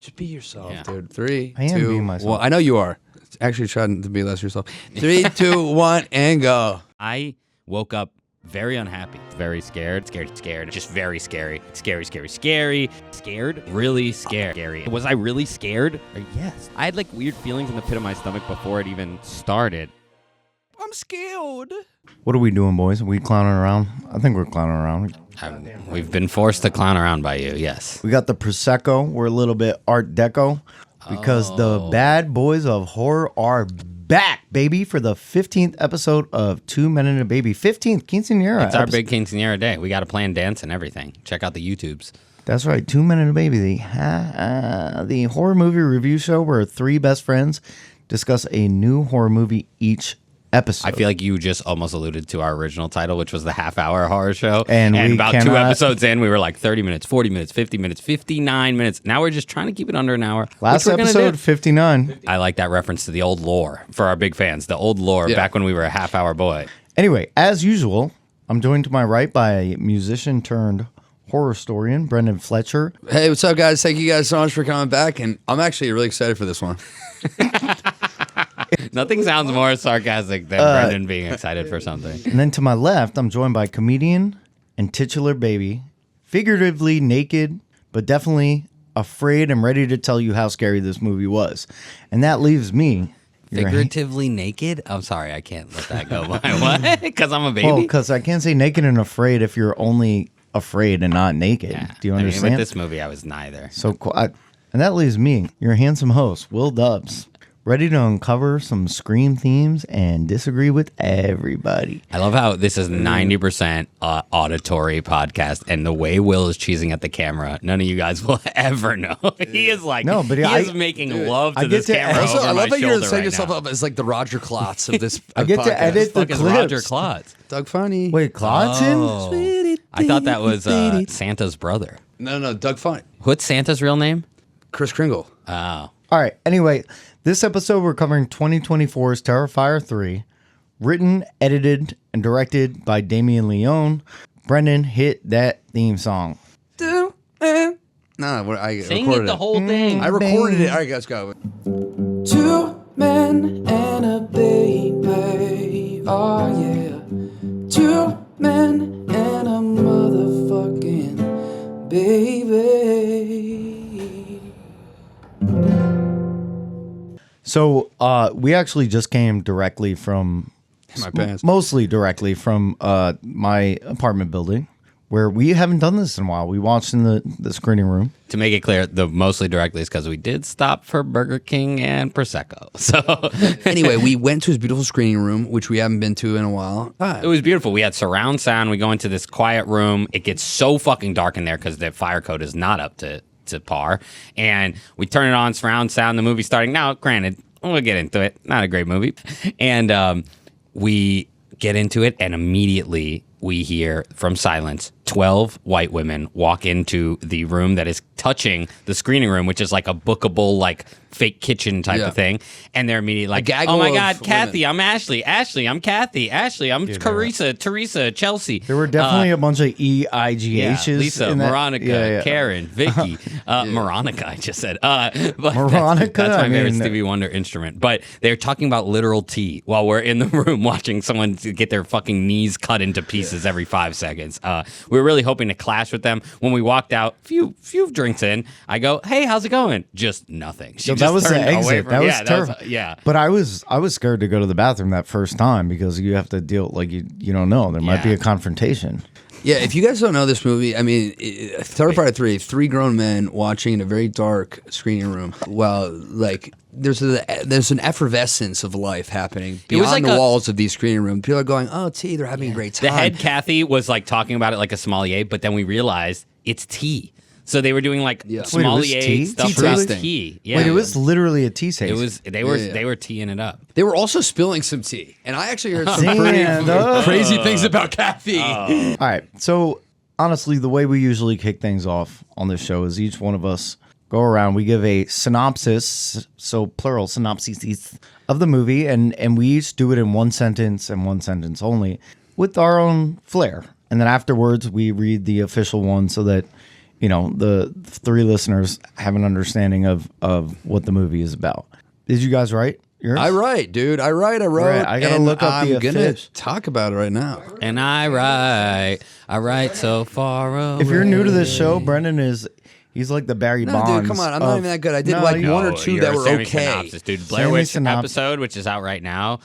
Just be yourself, Yeah. dude. 3, I am 2, being myself. Well, I know you are. Actually, trying to be less yourself. 3, 2, 1, and go. I woke up very unhappy, very scared, just very scary, scared, really scared. Was I really scared? Yes. I had like weird feelings in the pit of my stomach before it even started. I'm scared. What are we doing, boys? Are we clowning around? I think we're clowning around. We've been forced to clown around by you, yes. We got the Prosecco. We're a little bit Art Deco because the bad boys of horror are back, baby, for the 15th episode of 2 Men and a Baby. 15th quinceanera. It's our big quinceanera day. We got to plan dance and everything. Check out the YouTubes. That's right. 2 Men and a Baby, the horror movie review show where 3 best friends discuss a new horror movie each episode. I feel like you just almost alluded to our original title, which was the half-hour horror show. And we about 2 cannot- episodes in, we were like 30 minutes, 40 minutes, 50 minutes, 59 minutes. Now we're just trying to keep it under an hour. Last which we're gonna episode, do. 59. I like that reference to the old lore for our big fans. The old lore back when we were a half-hour boy. Anyway, as usual, I'm joined to my right by a musician turned horror historian, Brendan Fletcher. Hey, what's up, guys? Thank you guys so much for coming back, and I'm actually really excited for this one. Nothing sounds more sarcastic than Brendan being excited for something. And then to my left, I'm joined by comedian and titular baby, figuratively naked, but definitely afraid and ready to tell you how scary this movie was. And that leaves me. Figuratively naked? I'm sorry, I can't let that go by. What? Because I'm a baby? Well, because I can't say naked and afraid if you're only afraid and not naked. Yeah. Do you I mean, understand? with this movie, I was neither. So, and that leaves me, your handsome host, Will Dubbs, ready to uncover some Scream themes and disagree with everybody. I love how this is 90% auditory podcast, and the way Will is cheesing at the camera, none of you guys will ever know. He is like, No, but he I- is making love to I get this to- camera. Also, over I love my that you're shoulder setting right yourself now. up as like the Roger Klotz of this I get to podcast. edit the Fuck is clips. Roger Klotz. Doug Funny. Wait, Klotzen? Oh. I thought that was Santa's brother. No, Doug Funny. What's Santa's real name? Chris Kringle. Oh. All right. Anyway, this episode we're covering 2024's Terrifier 3, written, edited, and directed by Damien Leone. Brendan, hit that theme song. No, I Sing recorded it the whole thing. I recorded it. All right, let's go. 2 men and a baby, oh yeah. 2 men and a motherfucking baby. So we actually just came directly from, My pants. mostly directly from my apartment building, where we haven't done this in a while. We watched in the screening room. To make it clear, the mostly directly is because we did stop for Burger King and Prosecco. So Anyway, we went to his beautiful screening room, which we haven't been to in a while. it was beautiful. We had surround sound. We go into this quiet room. It gets so fucking dark in there because the fire code is not up to par. And we turn it on, surround sound. The movie's starting. Now, granted, we'll get into it. Not a great movie. And we get into it, and immediately we hear from silence 12 white women walk into the room that is touching the screening room, which is like a bookable, like fake kitchen type of thing. And they're immediately like, gaggle oh my of God, Kathy, women. I'm Ashley. Ashley, I'm Kathy. Ashley, I'm Teresa, Chelsea. There were definitely a bunch of EIGHs. Lisa, in that. Veronica, Karen, Vicky, Veronica, I just said. But Veronica, that's my I favorite mean- Stevie Wonder instrument. But they're talking about literal tea while we're in the room watching someone get their fucking knees cut into pieces every 5 seconds. We were really hoping to clash with them. When we walked out, few drinks in, I go, hey, how's it going? Just nothing. She So just that was the turned away exit. from- That was yeah, terrible. Yeah. But I was scared to go to the bathroom that first time because you have to deal like you don't know. There might be Yeah. a confrontation. Yeah, if you guys don't know this movie, I mean, Terrifier 3, 3 grown men watching in a very dark screening room. Well, like, there's an effervescence of life happening It was beyond like the a- walls of these screening rooms. People are going, oh, tea, they're having a great time. The head Kathy was like talking about it like a sommelier, but then we realized it's tea. So they were doing like Yeah. Wait, it was sommelier tea? stuff Tea about tasting? tea. Yeah. Wait, it was literally a tea taste. It was they were teeing it up. They were also spilling some tea. And I actually heard some Damn, pretty dog. crazy things about Kathy. All right. So honestly, the way we usually kick things off on this show is each one of us go around. We give a synopsis, so plural synopses of the movie, and we each do it in one sentence and one sentence only with our own flair. And then afterwards, we read the official one so that the three listeners have an understanding of what the movie is about. Did you guys write yours? I write, dude. I wrote. Right, I gotta look up I'm the gonna affiche. talk about it right now. And I write so far away. If you're new to this show, Brendan he's like the Barry No, Bonds. dude, come on. I'm not of- even that good. I did No, like you- one or two you're that were Sammy okay. Synopsis, dude. Blair Sammy Witch Synopsis. episode, which is out right now.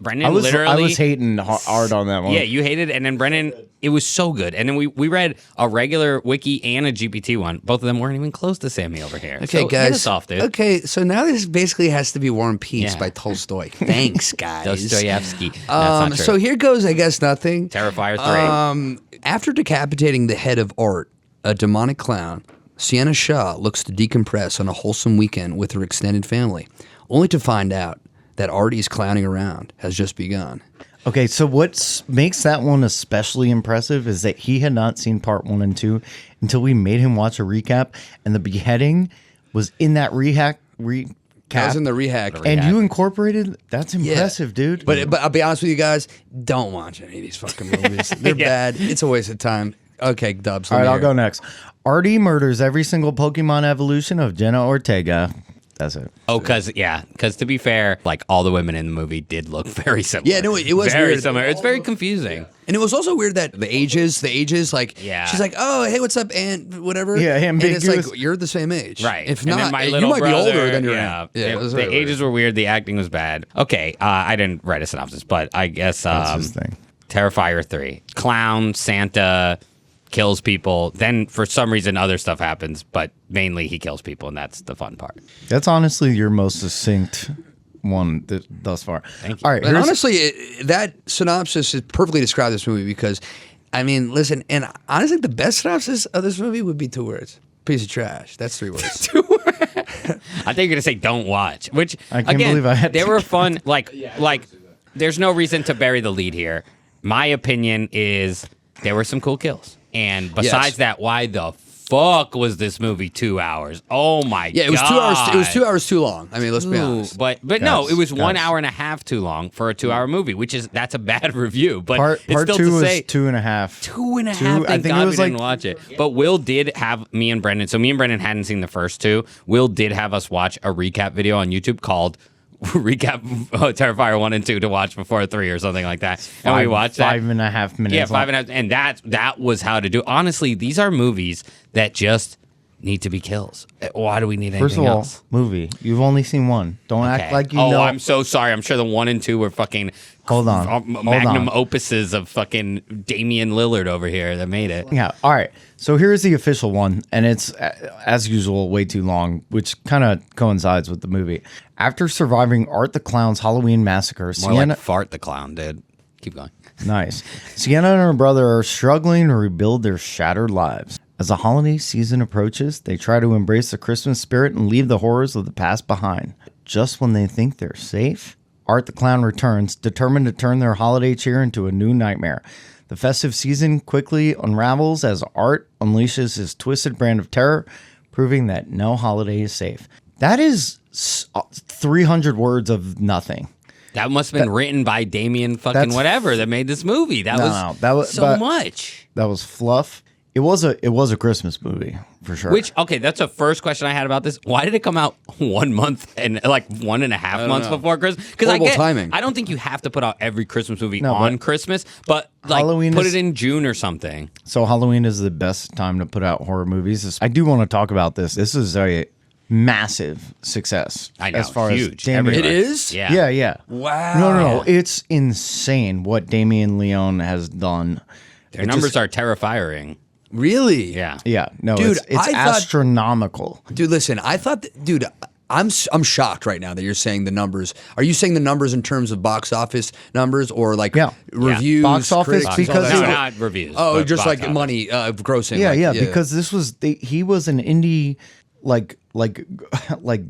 Brendan I was literally. hating hard on that one. Yeah, you hated it, and then Brendan, it was so good. And then we read a regular wiki and a GPT one. Both of them weren't even close to Sammy over here. Okay, So, guys. hit us off, dude. Okay, so now this basically has to be War and Peace Yeah. by Tolstoy. Thanks, guys. Dostoevsky. That's not true. So here goes, I guess, nothing. Terrifier 3. After decapitating the head of Art, a demonic clown, Sienna Shaw looks to decompress on a wholesome weekend with her extended family, only to find out that Artie's clowning around has just begun. Okay, so what makes that one especially impressive is that he had not seen part 1 and 2 until we made him watch a recap, and the beheading was in that recap. That was in the rehack. And you incorporated. That's impressive, dude. But I'll be honest with you guys, don't watch any of these fucking movies. They're bad. It's a waste of time. Okay, Dubbs. All right, I'll go next. Artie murders every single Pokemon evolution of Jenna Ortega. That's it. Oh, because to be fair, like all the women in the movie did look very similar. Yeah, no, it was very weird. similar. It's very confusing. And it was also weird that the ages, like, Yeah. she's like, oh, hey, what's up, Aunt, whatever. Yeah, and it's ambiguous. like, you're the same age. Right. If And then not, my you little might brother, be older than your yeah. aunt. Yeah, it was the really ages were weird. The acting was bad. Okay, I didn't write a synopsis, but I guess That's his thing. Terrifier 3. Clown, Santa, kills people. Then for some reason other stuff happens, but mainly he kills people, and that's the fun part. That's honestly your most succinct one thus far. Thank you. All right, And here's- honestly, that synopsis is perfectly described this movie because, I mean, listen, and honestly, the best synopsis of this movie would be 2 words. Piece of trash. That's 3 words. I think you're gonna say don't watch, which I can't again, believe I had they to- were fun. Like there's no reason to bury the lead here. My opinion is there were some cool kills, and besides Yes. that, why the fuck was this movie 2 hours? Oh my god! Yeah, it was 2 hours. It was 2 hours too long. I mean, let's be honest. But no, Guys, it was 1 guys. hour and a half too long for a 2 hour movie, which is that's a bad review. But part it's still 2 to was say 2.5. 2.5. I Thank think God it was we like didn't watch it. But Will did have me and Brendan. So me and Brendan hadn't seen the first 2. Will did have us watch a recap video on YouTube called Recap Terrifier 1 and 2 to watch before 3 or something like that. And we watched that. 5.5 minutes. Yeah, long. 5.5. And that was how to do. Honestly, these are movies that just need to be kills. Why do we need anything First of all, else? movie. You've only seen one. Don't act like you oh, know. I'm so sorry. I'm sure the 1 and 2 were fucking Hold on. Hold magnum on. opuses of fucking Damian Lillard over here that made it. Yeah. All right. So here's the official one, and it's, as usual, way too long, which kind of coincides with the movie. After surviving Art the Clown's Halloween massacre, More Sienna... like Fart the Clown, dude. Keep going. Nice. Sienna and her brother are struggling to rebuild their shattered lives. As the holiday season approaches, they try to embrace the Christmas spirit and leave the horrors of the past behind. Just when they think they're safe, Art the Clown returns, determined to turn their holiday cheer into a new nightmare. The festive season quickly unravels as Art unleashes his twisted brand of terror, proving that no holiday is safe. That is 300 words of nothing. That must have been written by Damien fucking that's- whatever that made this movie. That was so but- much. That was fluff. It was a Christmas movie for sure. Which, okay, that's the first question I had about this. Why did it come out 1 month and like 1.5 months know. before Christmas? Because Horrible timing. I don't think you have to put out every Christmas movie No, on but Christmas, but like Halloween put is- it in June or something. So Halloween is the best time to put out horror movies. I do want to talk about this. This is a massive success. I know, as far huge. as Damien. It is? Yeah. Yeah. Wow. No. It's insane what Damien Leone has done. Their numbers are terrifying. Really? Yeah. Yeah. No, Dude, it's I thought- astronomical. Dude, listen, I thought, dude, I'm shocked right now that you're saying the numbers. Are you saying the numbers in terms of box office numbers or like Yeah. reviews? Box office, critics, because all that No, stuff? not reviews. Oh, but just box like office. money, grossing. Yeah, like, because this was he was an indie like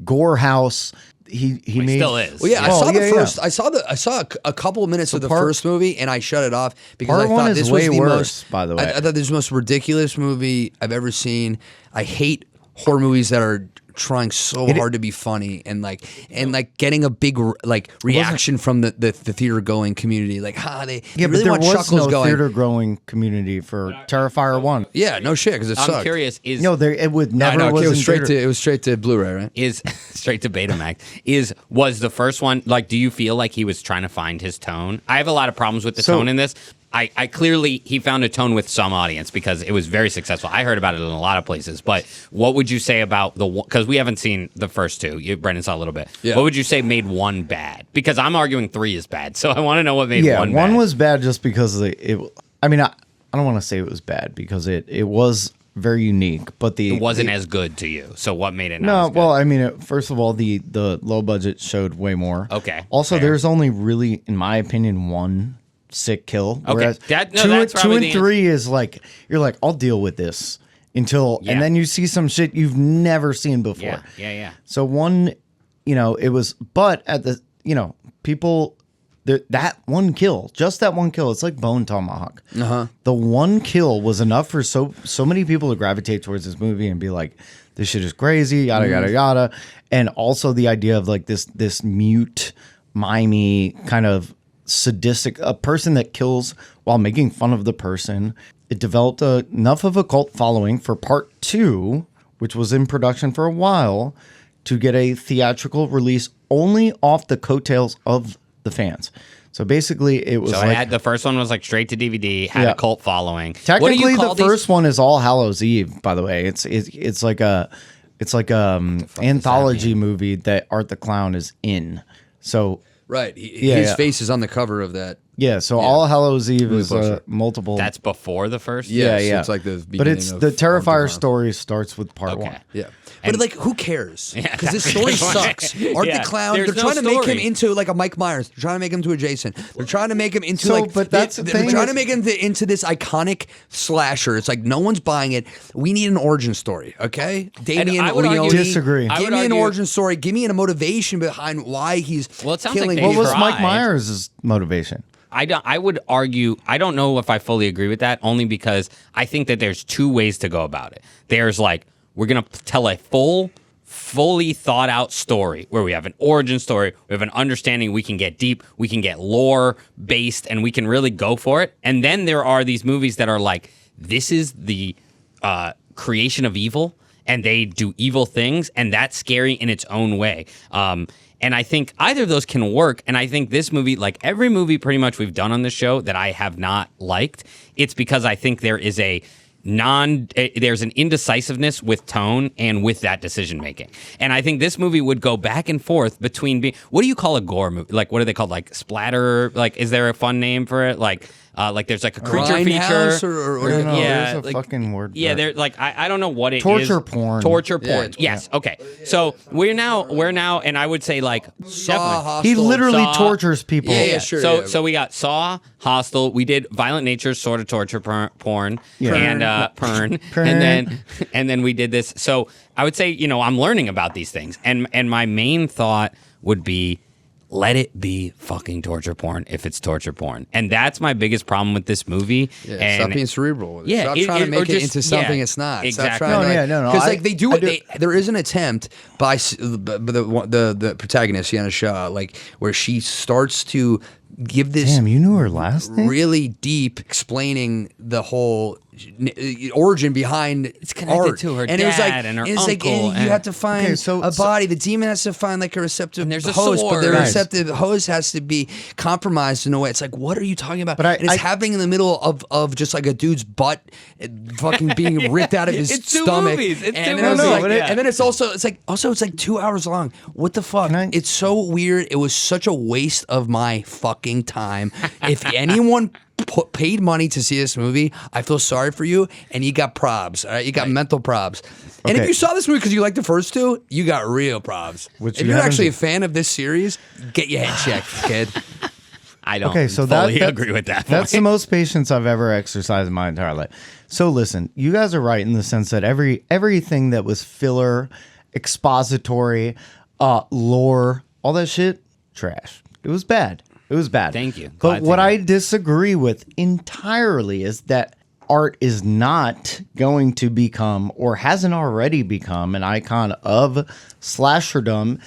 Gore House. He made still is. Well, yeah, I Oh, saw the yeah, first. yeah. I saw a couple of minutes of the part- first movie, and I shut it off because Part I one thought is this way was the worse, most. by the way. I thought this was the most ridiculous movie I've ever seen. I hate horror movies that are trying so hard to be funny and getting a big reaction from the theater going community, they Yeah, really but want there was chuckles no going. theater growing community for Terrifier 1. Yeah, no shit, because it I'm sucked. curious. It would never No, was it in was theater. straight to Blu-ray, right? Is straight to Betamax. Was the first one do you feel like he was trying to find his tone? I have a lot of problems with the tone in this. I clearly he found a tone with some audience because it was very successful. I heard about it in a lot of places. But what would you say about because we haven't seen the first two? Brendan saw a little bit. Yeah. What would you say made one bad? Because I'm arguing 3 is bad. So I want to know what made one bad. One was bad just because I don't want to say it was bad because it was very unique, but it wasn't as good to you. So what made it not No, as good? well, first of all, the low budget showed way more. Okay, Also, fair. there's only really, in my opinion, one sick kill. Okay, Whereas that's two probably and the 3 is you're like, I'll deal with this until, Yeah. and then you see some shit you've never seen before. Yeah. So one, it was, but at the, people, that one kill, just that one kill, it's like Bone Tomahawk. The one kill was enough for so many people to gravitate towards this movie and be like, this shit is crazy, yada yada yada, and also the idea of this mute, mimey kind of sadistic, a person that kills while making fun of the person. It developed enough of a cult following for part 2, which was in production for a while, to get a theatrical release only off the coattails of the fans. So basically, it was The first one was straight to DVD, had a cult following. What do technically you call the first one is All Hallows Eve. By the way, it's like a anthology movie that Art the Clown is in. So. Right. His yeah. face is on the cover of that. Yeah, so All Hallows Eve is poster. multiple. That's before the first? Yeah. yeah. So it's like the But beginning it's of the Art the Terrifier Clown. story starts with part Okay. 1. Yeah. And- But who cares? Yeah, Because this that's story pretty much sucks. it. Art Yeah, the Clown, there's they're no trying to make him story. into like a Mike Myers. They're trying to make him to a Jason. They're trying to make him into So, but that's the they're thing trying is- to make him into this iconic slasher. It's like no one's buying it. We need an origin story, okay? Damien I would argue- Leone. Disagree. I Give would me an argue- origin story. Give me a motivation behind why he's Well, it sounds like killing they What was tried. Mike Myers' motivation? I would argue, I don't know if I fully agree with that, only because I think that there's 2 ways to go about it. There's we're going to tell a fully thought out story where we have an origin story, we have an understanding, we can get deep, we can get lore based, and we can really go for it. And then there are these movies that are this is the creation of evil, and they do evil things, and that's scary in its own way. And I think either of those can work. And I think this movie, like every movie pretty much we've done on this show that I have not liked, it's because I think there is there's an indecisiveness with tone and with that decision making. And I think this movie would go back and forth between what do you call a gore movie? What are they called? Splatter? Is there a fun name for it? There's a creature Grindhouse feature. or I don't know, Yeah, there's a fucking word. Yeah, for it. they're I don't know what it is. Torture porn. Torture Yeah, porn. Yes. Okay. So we're now, and I would say definitely. He literally Saw. tortures people. Yeah, sure. So we got Saw, Hostel. We did Violent Nature's sort of torture porn, Yeah. and Pern, and then we did this. So I would say I'm learning about these things, and my main thought would be, let it be fucking torture porn if it's torture porn. And that's my biggest problem with this movie. Yeah, and stop being cerebral with it. Yeah, Stop trying to or make it just- into something yeah, it's not. exactly. Stop trying No, Because I- they do I it. do- There is an attempt by the protagonist, Sienna Shaw, where she starts to give this Damn, you knew her last name? really deep explaining the whole origin behind It's connected art. to her and it was dad and her it's uncle you and- have to find Okay, so- a body. The demon has to find a receptive And there's a host, but the sword. Guys. receptive host has to be compromised in a way. It's what are you talking about? But and it's happening in the middle of just a dude's butt fucking being ripped out of his It's two stomach. movies. It's and two then movies. and then it's also 2 hours long. What the fuck? It's so weird. It was such a waste of my fucking time. If anyone paid money to see this movie, I feel sorry for you, and you got probs. All right, you got mental probs. And if Okay. you saw this movie because you liked the first 2, you got real probs. Which if you you're haven't actually seen. a fan of this series, get your head checked, kid. I don't Okay, so fully that- agree with that. That's the most patience I've ever exercised in my entire life. So listen, you guys are right in the sense that everything that was filler, expository, lore, all that shit, trash. It was bad. It was bad. Thank you. Glad But to what hear I disagree with entirely is that art is not going to become, or hasn't already become, an icon of slasherdom.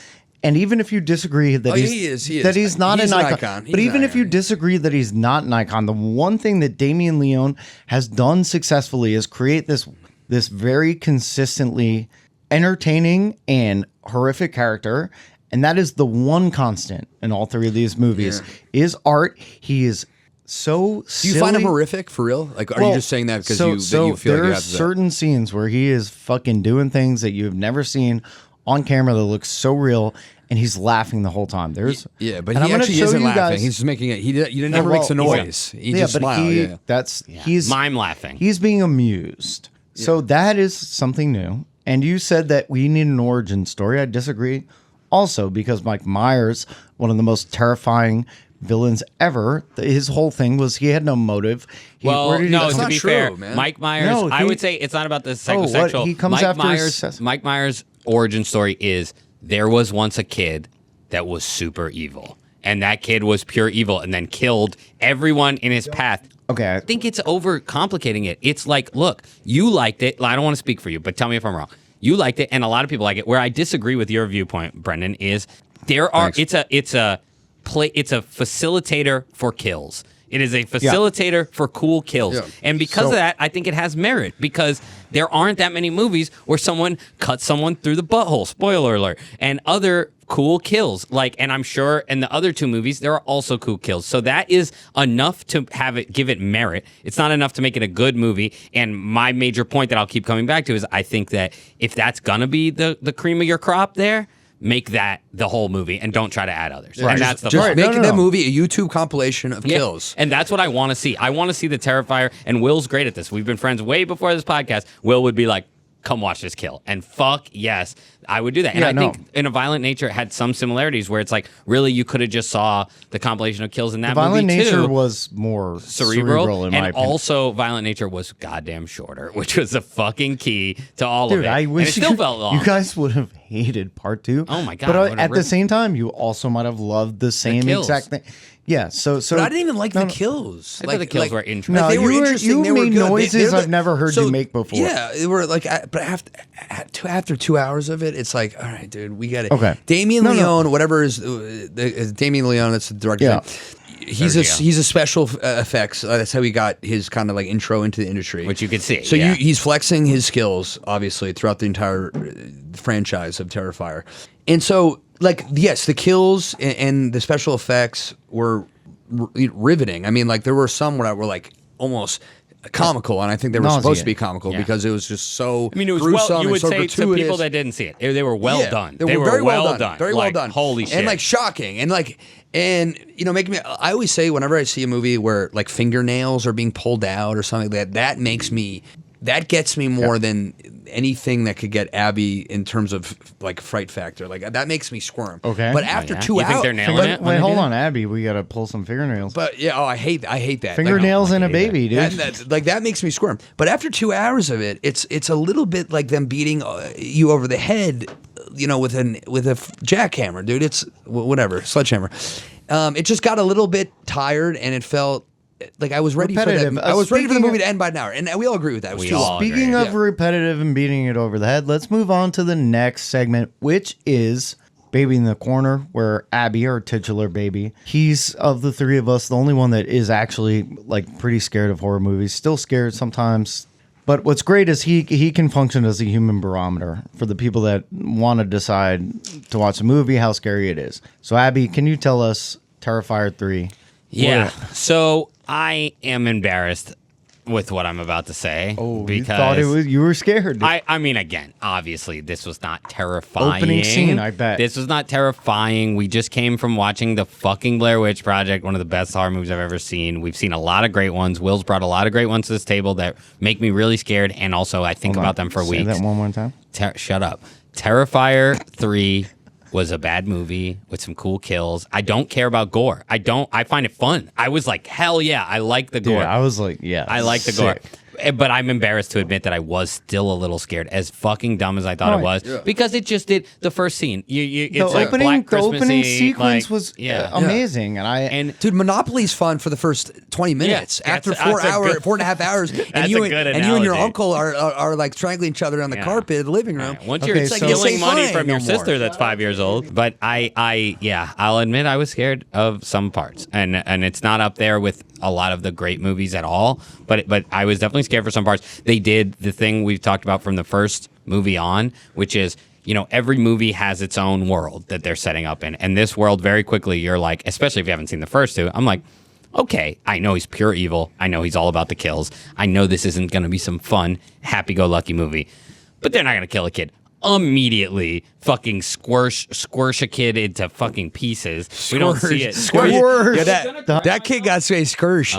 And even if you disagree that he's not an icon. But even if you disagree that he's not an icon, the one thing that Damien Leone has done successfully is create this very consistently entertaining and horrific character. And that is the one constant in all three of these movies is art. He is so silly. Do you find him horrific for real? Like, are you just saying that because you feel like you have to? There are certain scenes where he is fucking doing things that you've never seen on camera that looks so real, and he's laughing the whole time. But he actually isn't laughing. He's just making it. He never makes a noise. He just smiles. He's mime laughing. He's being amused. So that is something new. And you said that we need an origin story. I disagree. Also, because Mike Myers, one of the most terrifying villains ever, his whole thing was he had no motive. To be fair, man. Mike Myers, I would say it's not about the psychosexual. He comes after Mike Myers' origin story is there was once a kid that was super evil, and that kid was pure evil and then killed everyone in his path. Okay. I think it's overcomplicating it. It's like, look, you liked it. I don't want to speak for you, but tell me if I'm wrong. You liked it, and a lot of people like it. Where I disagree with your viewpoint, Brendan, is it's a facilitator for kills. It is a facilitator for cool kills. Yeah. And because of that, I think it has merit, because there aren't that many movies where someone cuts someone through the butthole, spoiler alert, and other cool kills. And I'm sure in the other two movies, there are also cool kills. So that is enough to give it merit. It's not enough to make it a good movie. And my major point that I'll keep coming back to is I think that if that's going to be the cream of your crop there, make that the whole movie and don't try to add others. Right. And that's the just make that movie a YouTube compilation of kills. And that's what I want to see. I want to see the Terrifier, and Will's great at this. We've been friends way before this podcast. Will would be like, come watch this kill. And fuck yes, I would do that. And I think in A Violent Nature it had some similarities where it's like, really, you could have just saw the compilation of kills in that movie too. Violent Nature was more cerebral in my opinion. And also Violent Nature was goddamn shorter, which was the fucking key to all of it. I wish and it still felt long. You guys would have hated part 2. Oh my God. But at the same time, you also might have loved the same exact thing. Yeah, so but I didn't even like the kills. I thought the kills were interesting. No, they were interesting. You they were made good. noises I've never heard you make before. Yeah, they were like, but after 2 hours of it, it's like, all right, dude, we got it. Okay, Damien Leone, whatever is Damien Leone, that's the director. Yeah. He's a special effects. That's how he got his kind of like intro into the industry, which you could see. So he's flexing his skills obviously throughout the entire franchise of Terrifier, and so yes, the kills and the special effects were riveting. I mean, there were some where were almost comical, and I think they were supposed to be comical because it was just so. I mean, it was gruesome you would and so say gratuitous. to people that didn't see it, they were well done. They were very well done. Very well done. Holy shit! And shocking, and making me. I always say whenever I see a movie where fingernails are being pulled out or something that makes me. That gets me more than anything that could get Abbie in terms of fright factor. That makes me squirm. Okay. But after 2 You hours, think they're nailing it? Wait, hold on, Abbie. We gotta pull some fingernails. But I hate that. Fingernails in a baby, dude. That makes me squirm. But after 2 hours of it, it's a little bit like them beating you over the head, with a jackhammer, dude. It's whatever, sledgehammer. It just got a little bit tired, and it felt. I was ready for that. I was ready for the movie to end by an hour, and we all agree with that. It was too long. Speaking of repetitive and beating it over the head, let's move on to the next segment, which is Baby in the Corner, where Abbie, our titular baby, he's of the three of us the only one that is actually pretty scared of horror movies. Still scared sometimes. But what's great is he can function as a human barometer for the people that want to decide to watch a movie, how scary it is. So Abbie, can you tell us Terrifier 3? Yeah. So I am embarrassed with what I'm about to say. Oh, because you were scared. I mean, again, obviously, this was not terrifying. Opening scene, I bet. This was not terrifying. We just came from watching the fucking Blair Witch Project, one of the best horror movies I've ever seen. We've seen a lot of great ones. Will's brought a lot of great ones to this table that make me really scared, and also I think about them for weeks. Say that one more time. Shut up. Terrifier 3 was a bad movie with some cool kills. I don't care about gore. I find it fun. I was like, hell yeah, I like the gore. Yeah, I was like, yeah. I like the gore. But I'm embarrassed to admit that I was still a little scared, as fucking dumb as I thought it was, because it just did the first scene. It's like Black the opening Christmassy, sequence like, was amazing, and Dude, Monopoly's fun for the first 20 minutes. After that's 4.5 hours, and you and your uncle are like strangling each other on the carpet in the living room. Once you're stealing money from your sister that's 5 years old. But I'll admit I was scared of some parts, and it's not up there with a lot of the great movies at all. But I was definitely scared for some parts. They did the thing we've talked about from the first movie on, which is, every movie has its own world that they're setting up in. And this world, very quickly, you're like, especially if you haven't seen the first two, I'm like, okay, I know he's pure evil. I know he's all about the kills. I know this isn't going to be some fun, happy-go-lucky movie. But they're not going to kill a kid. Immediately fucking squish a kid into fucking pieces. We don't see it. That kid got to say squish.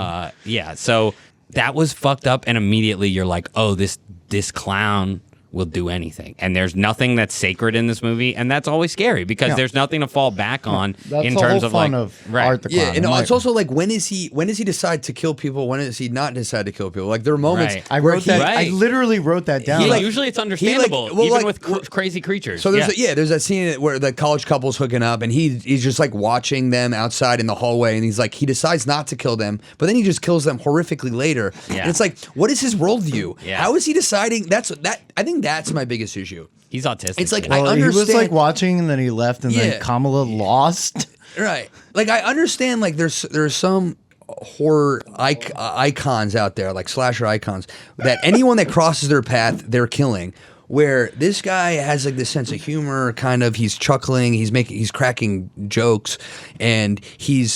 So that was fucked up, and immediately you're like, oh, this clown will do anything. And there's nothing that's sacred in this movie, and that's always scary because there's nothing to fall back on in terms of like Art the Clown. Yeah, and it's also like when does he decide to kill people? When does he not decide to kill people? Like there are moments I wrote that. I literally wrote that down. Usually it's understandable, even with crazy creatures. So there's that scene where the college couple's hooking up, and he's just like watching them outside in the hallway, and he's like, he decides not to kill them, but then he just kills them horrifically later. Yeah. And it's like, what is his worldview? Yeah. How is he deciding? I think that's my biggest issue. He's autistic. It's like, I understand. He was like watching, and then he left, and then Kamala lost. Right. Like I understand. Like there's some horror icons out there, like slasher icons, that anyone that crosses their path, they're killing. Where this guy has like this sense of humor, kind of, he's chuckling, he's cracking jokes, and you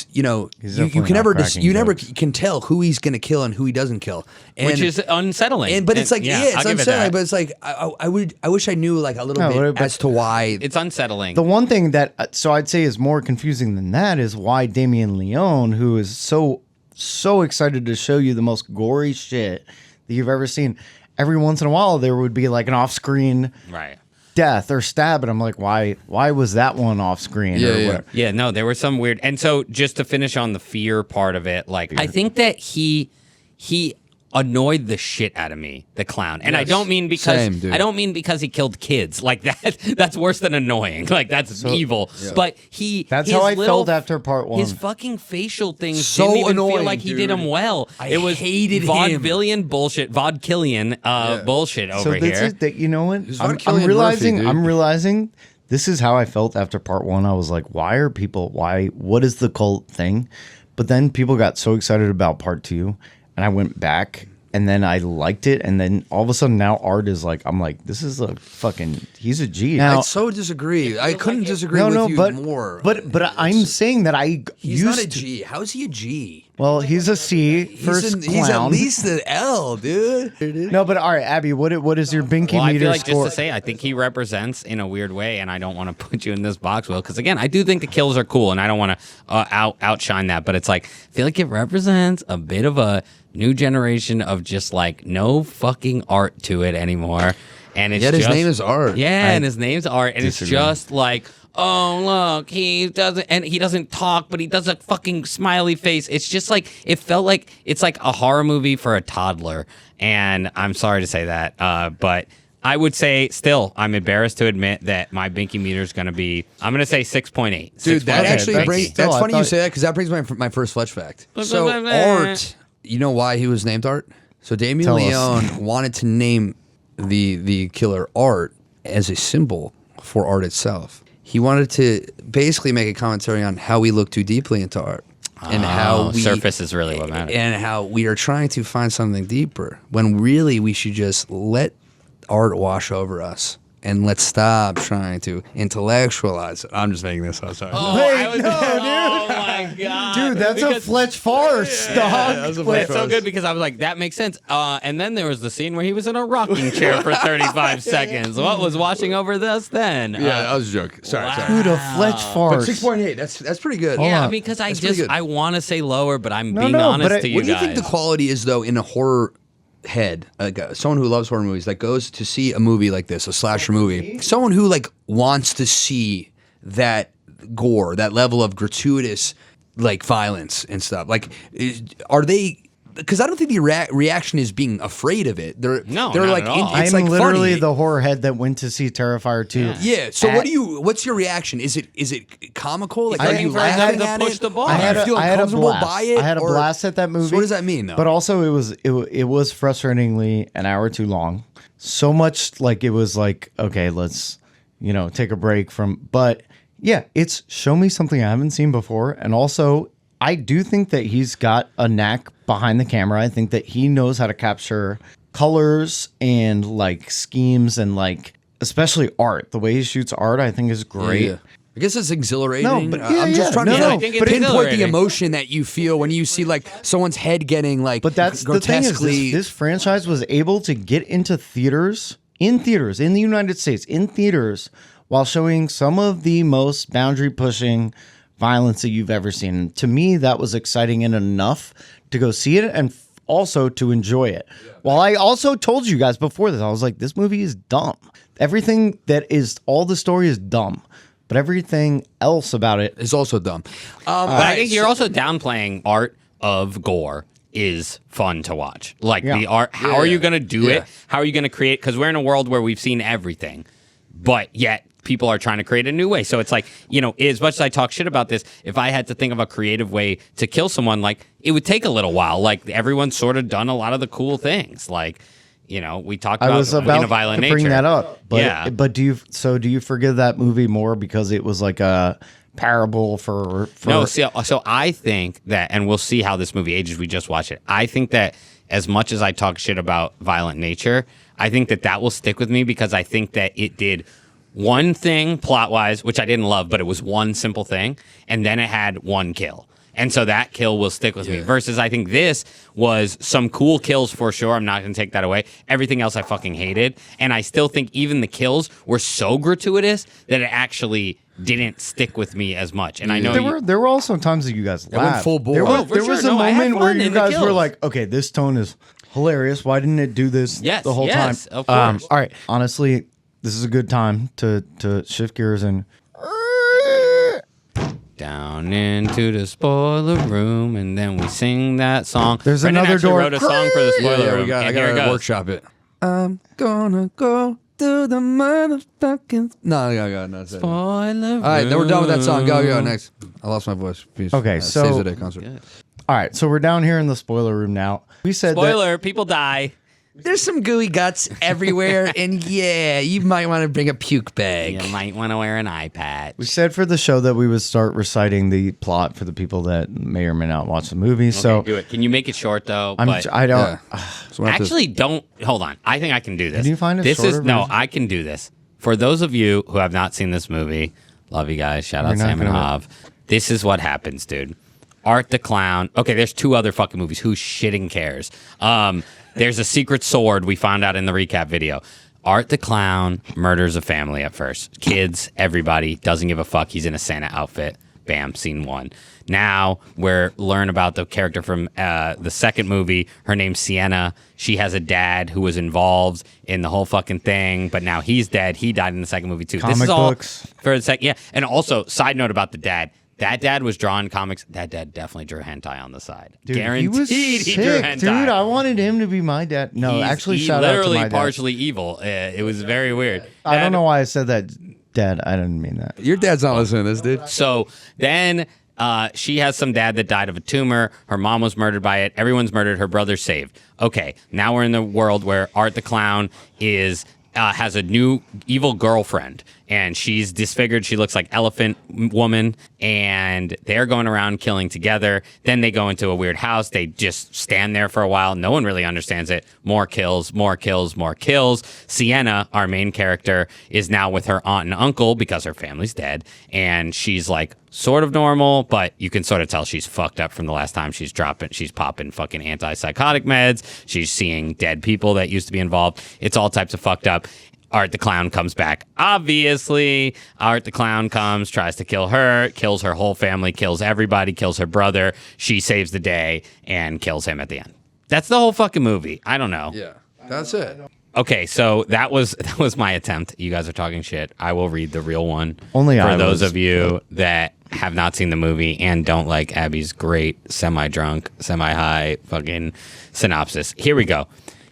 can never can tell who he's gonna kill and who he doesn't kill, which is unsettling. But it's like it's unsettling. But it's like I wish I knew like a little bit as to why it's unsettling. The one thing that I'd say is more confusing than that is why Damien Leone, who is so excited to show you the most gory shit that you've ever seen. Every once in a while, there would be like an off-screen death or stab, and I'm like, why was that one off-screen? Yeah, no, there was some weird. And so, just to finish on the fear part of it, like I think that he annoyed the shit out of me, the clown. And I don't mean because he killed kids. Like that's worse than annoying. Like that's evil. Yeah. But that's how I felt after part one. His fucking facial things didn't even feel like he did him well. It was hated vaudevillian bullshit, vaudkillian bullshit over here. You know what? I'm realizing this is how I felt after part one. I was like, what is the cult thing? But then people got so excited about part two. And I went back, and then I liked it, and then all of a sudden now Art is like, I'm like, this is he's a G. Now, I so disagree. I couldn't disagree with you more. But I'm saying that he's not a G. How is he a G? Well, he's a C. He's at least an L, dude. No, but all right, Abbie, what is your Binkymeter I feel like score? Just to say, I think he represents in a weird way, and I don't want to put you in this box, Will, because again, I do think the kills are cool, and I don't want to outshine that, but it's like, I feel like it represents a bit of a new generation of just like no fucking art to it anymore. And it's his name is Art. Yeah, and his name's Art, and it's just like, oh look, he doesn't talk, but he does a fucking smiley face. It's just like, it felt like it's like a horror movie for a toddler, and I'm sorry to say that, but I would say still, I'm embarrassed to admit that my Binkymeter is going to be, I'm going to say 6.8. Dude, that actually brings, that's funny you say that, because that brings my first Fletch fact. So Art, you know why he was named Art? So Damien Leone wanted to name the killer Art as a symbol for art itself. He wanted to basically make a commentary on how we look too deeply into art. And how surface is really what matters. And how we are trying to find something deeper, when really we should just let art wash over us. And let's stop trying to intellectualize it. I'm just making this up. Sorry. Oh, oh my God. Dude, that's a Fletch farce, dog. It's so good because I was like, that makes sense. And then there was the scene where he was in a rocking chair for 35 seconds. What was washing over this then? Yeah, that was a joke. Sorry. Dude, a Fletch farce. But 6.8, that's pretty good. Yeah, because I want to say lower, but I'm being honest to you guys. What do you think the quality is, though, in a horror head, like someone who loves horror movies, that goes to see a movie like this, a slasher movie, someone who like wants to see that gore, that level of gratuitous like violence and stuff, like are they because I don't think the reaction is being afraid of it. They're not like at all. it's I'm like literally funny. the horror head that went to see Terrifier 2. Yeah. So what's your reaction? Is it comical? Like, are you for them laughing to at push it? the bar. I had Do you feel I had a uncomfortable blast. by it? I had a or- blast at that movie. So what does that mean, though? But also, it was frustratingly an hour too long. So much like it was like, okay, let's take a break from. But yeah, it's show me something I haven't seen before, and also I do think that he's got a knack behind the camera. I think that he knows how to capture colors and like schemes and like especially art. The way he shoots art, I think, is great. Yeah. I guess it's exhilarating. No, but I'm just trying to I think it's pinpoint the exhilarating. emotion that you feel when you see like someone's head getting like But that's the thing is grotesquely. this franchise was able to get into theaters in the United States in theaters while showing some of the most boundary pushing violence that you've ever seen. To me, that was exciting and enough to go see it and also to enjoy it. While I also told you guys before this, I was like, this movie is dumb. Everything that is all the story is dumb. But everything else about it It's also dumb. But I think you're also downplaying art of Gore is fun to watch. Like the art, how are you going to do it? How are you going to create? Because we're in a world where we've seen everything, but yet people are trying to create a new way. So it's like, as much as I talk shit about this, if I had to think of a creative way to kill someone, like it would take a little while. Like everyone's sort of done a lot of the cool things. Like, we talked I about, was about violent to nature. bring that up, but Yeah. but do you forgive that movie more because it was like a parable for No, so I think that, and we'll see how this movie ages. We just watched it. I think that as much as I talk shit about violent nature, I think that will stick with me because I think that it did one thing plot-wise, which I didn't love, but it was one simple thing, and then it had one kill. And so that kill will stick with me. Versus I think this was some cool kills for sure. I'm not going to take that away. Everything else I fucking hated. And I still think even the kills were so gratuitous that it actually didn't stick with me as much. And I know there were also times that you guys went laughed. full bore. There was, Oh, for there was sure. a No, I had moment where fun you in the guys were kills. like, okay, this tone is hilarious. Why didn't it do this the whole time? Of course. All right. Honestly, this is a good time to shift gears and Down into the spoiler room, and then we sing that song. There's Brendan another actually door. wrote a song for the spoiler room. I and here it got to goes. workshop it. I'm gonna go to the motherfucking. No, that's it. Spoiler room. All right, then we're done with that song. Go next. I lost my voice. Peace. Okay, so- Saves the day concert. all right. So we're down here in the spoiler room now. We said that Spoiler, people die. There's some gooey guts everywhere, and you might want to bring a puke bag. You might want to wear an eye patch. we said for the show that we would start reciting the plot for the people that may or may not watch the movie. So Okay, do it. Can you make it short though? I don't. Yeah. So we'll have to- Actually, don't hold on. I think I can do this. Can you find a this shorter is no. version? I can do this. For those of you who have not seen this movie, love you guys. Shout out You're not Sam and gonna- Hav. This is what happens, dude. Art the Clown. Okay, there's two other fucking movies. Who shitting cares? There's a secret sword we found out in the recap video. Art the Clown murders a family at first. Kids, everybody, doesn't give a fuck. He's in a Santa outfit. Bam, scene one. Now we're learn about the character from the second movie. Her name's Sienna. She has a dad who was involved in the whole fucking thing, but now he's dead. He died in the second movie too. This is Comic all books. for the second. Yeah, and also side note about the dad. That dad was drawing comics. That dad definitely drew hentai on the side. Dude, Guaranteed he was he sick, drew hentai. dude. I wanted him to be my dad. No, actually, He's shout out to literally my dad. partially evil. It was very weird. I Dad- don't know why I said that, Dad. I didn't mean that. Your dad's not listening to this, dude. So then she has some dad that died of a tumor. Her mom was murdered by it. Everyone's murdered. Her brother's saved. Okay, now we're in the world where Art the Clown is has a new evil girlfriend, and she's disfigured. She looks like Elephant Woman, and they're going around killing together. Then they go into a weird house. They just stand there for a while. No one really understands it. More kills, more kills, more kills. Sienna, our main character, is now with her aunt and uncle because her family's dead, and she's like sort of normal, but you can sort of tell she's fucked up from the last time she's popping fucking antipsychotic meds. She's seeing dead people that used to be involved. It's all types of fucked up. Art the Clown comes back. Obviously, Art the Clown comes, tries to kill her, kills her whole family, kills everybody, kills her brother. She saves the day and kills him at the end. That's the whole fucking movie. I don't know. Yeah, that's it. Okay, so that was my attempt. You guys are talking shit. I will read the real one Only for I those was, of you that have not seen the movie and don't like Abbie's great semi-drunk, semi-high fucking synopsis. Here we go.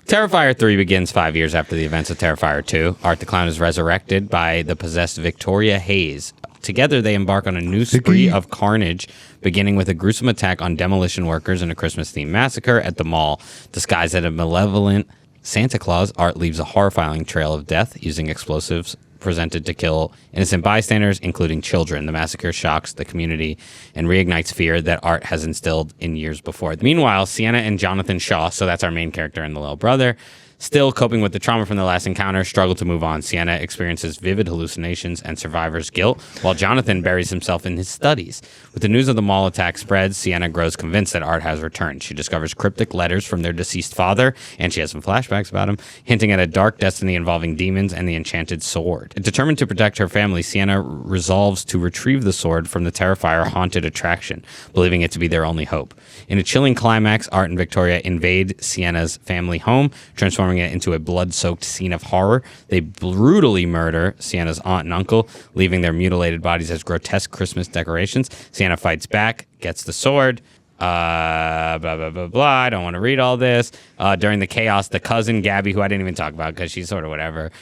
Terrifier 3 begins 5 years after the events of Terrifier 2. Art the Clown is resurrected by the possessed Victoria Hayes. Together, they embark on a new spree of carnage, beginning with a gruesome attack on demolition workers and a Christmas-themed massacre at the mall. Disguised as a malevolent Santa Claus, Art leaves a horrifying trail of death using explosives presented to kill innocent bystanders, including children. The massacre shocks the community and reignites fear that Art has instilled in years before. Meanwhile, Sienna and Jonathan Shaw, so that's our main character and the little brother, still coping with the trauma from the last encounter, struggle to move on. Sienna experiences vivid hallucinations and survivor's guilt, while Jonathan buries himself in his studies. With the news of the mall attack spreads, Sienna grows convinced that Art has returned. She discovers cryptic letters from their deceased father, and she has some flashbacks about him, hinting at a dark destiny involving demons and the enchanted sword. Determined to protect her family, Sienna resolves to retrieve the sword from the Terrifier haunted attraction, believing it to be their only hope. In a chilling climax, Art and Victoria invade Sienna's family home, transforming it into a blood-soaked scene of horror. They brutally murder Sienna's aunt and uncle, leaving their mutilated bodies as grotesque Christmas decorations. Sienna fights back, gets the sword. Blah, blah, blah, blah. I don't want to read all this. During the chaos, the cousin, Gabby, who I didn't even talk about because she's sort of whatever,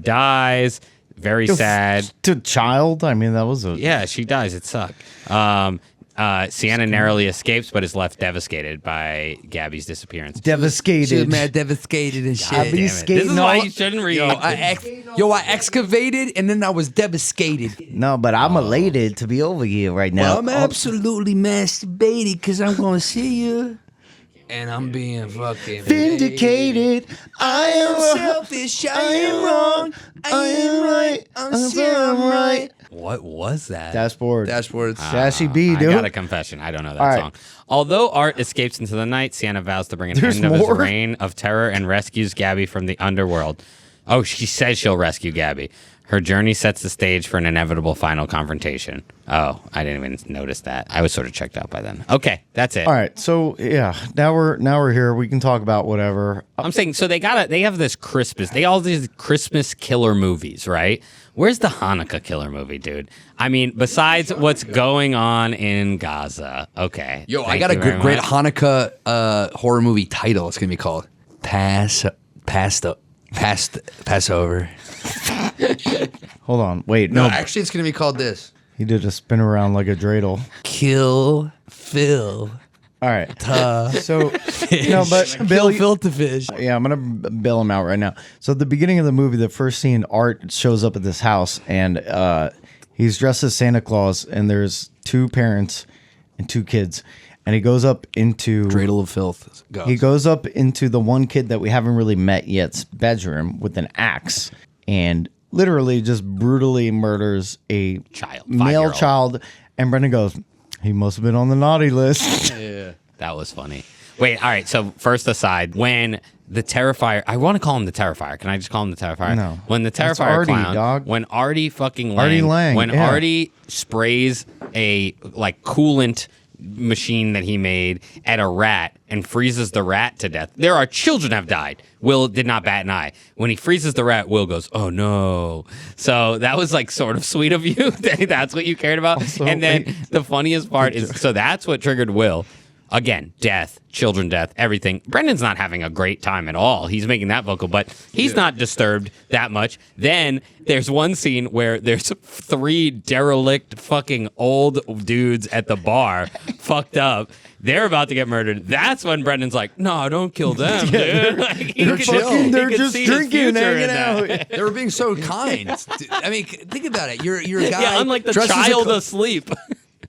dies. Very sad. To child? I mean, that was a... Yeah, she dies. It sucked. Sienna narrowly escapes, but is left devastated by Gabby's disappearance. Devastated. She was mad devastated and shit. Abbie Damn it. skating This is why all- you shouldn't read. I excavated and then I was devastated. No, but I'm elated to be over here right now. Well, I'm absolutely masturbated because I'm going to see you. And I'm being fucking Vindicated. I am selfish. I am wrong. I am right. I'm sure I'm right. What was that? Dashboard. Dashboards. Sassy B, I dude. got a confession. I don't know that All right. song. Although Art escapes into the night, Sienna vows to bring an There's end of his more? reign of terror and rescues Gabby from the underworld. Oh, she says she'll rescue Gabby. Her journey sets the stage for an inevitable final confrontation. Oh, I didn't even notice that. I was sort of checked out by then. Okay, that's it. All right, so yeah, now we're here. We can talk about whatever. I'm saying, so they have this Christmas. They all these Christmas killer movies, right? Where's the Hanukkah killer movie, dude? I mean, besides what's going on in Gaza. Okay. Yo, I Thank got a you very great much. Hanukkah horror movie title. It's gonna be called Passover. Hold on, wait, No, no. actually, it's gonna be called this: He did a spin around like a dreidel. Kill Phil. All right, so no, but Billy, Filter fish. yeah, I'm gonna bail him out right now. So at the beginning of the movie, the first scene, Art shows up at this house, and he's dressed as Santa Claus, and there's two parents and two kids, and he goes up into Dreidel of filth. Go. He goes up into the one kid that we haven't really met yet's bedroom with an axe, and literally just brutally murders a Child, male 5-year-old. child. And Brendan goes, he must have been on the naughty list. That was funny. Wait, all right. So first aside, when the Terrifier, I want to call him the Terrifier. Can I just call him the Terrifier? No. When the That's Terrifier Artie, clown, dog. when Artie fucking Artie Lang, when yeah. Artie sprays a like coolant machine that he made at a rat and freezes the rat to death. There are children have died. Will did not bat an eye. When he freezes the rat, Will goes, "Oh no!" So that was like sort of sweet of you. That's what you cared about. Also, and then the funniest part is, so that's what triggered Will. Again, death, children death, everything. Brendan's not having a great time at all. He's making that vocal, but he's not disturbed that much. Then there's one scene where there's 3 derelict fucking old dudes at the bar, fucked up. They're about to get murdered. That's when Brendan's like, "No, don't kill them, dude." Like, he They're could- chill. he They're could just see his drinking, future hanging in that. out. They were being so kind. Dude, I mean, think about it. You're a guy. Yeah, unlike the dressed as a child co- asleep.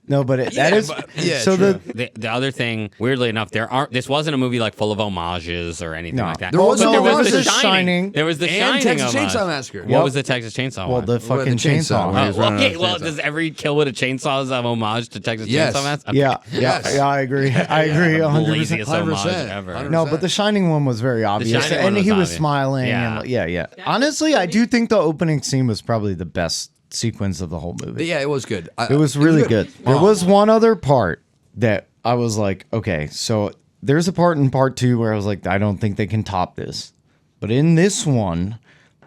No, but that Yeah, is but- yeah, so true. The other thing, weirdly enough, this wasn't a movie like full of homages or anything No. like that. There was But no there was homages. the Shining. Shining. There was the And Shining Texas homage. Chainsaw Massacre. What was the Texas Chainsaw well one? the fucking the chainsaw chainsaw. one. He's running Okay, out of well, chainsaw. does every kill with a chainsaw is a homage to Texas Yes. Chainsaw Massacre? Yeah, Yes. yeah, I agree. I agree. The 100%. laziest homage 100%. ever. No, but the Shining one was very obvious, Shining one and was he was obvious. smiling. Yeah. And, yeah. Honestly, I do think the opening scene was probably the best sequence of the whole movie. Yeah, it was good. It was really good. There was one other part that I was like, okay, so there's a part in part 2 where I was like, I don't think they can top this. But in this one,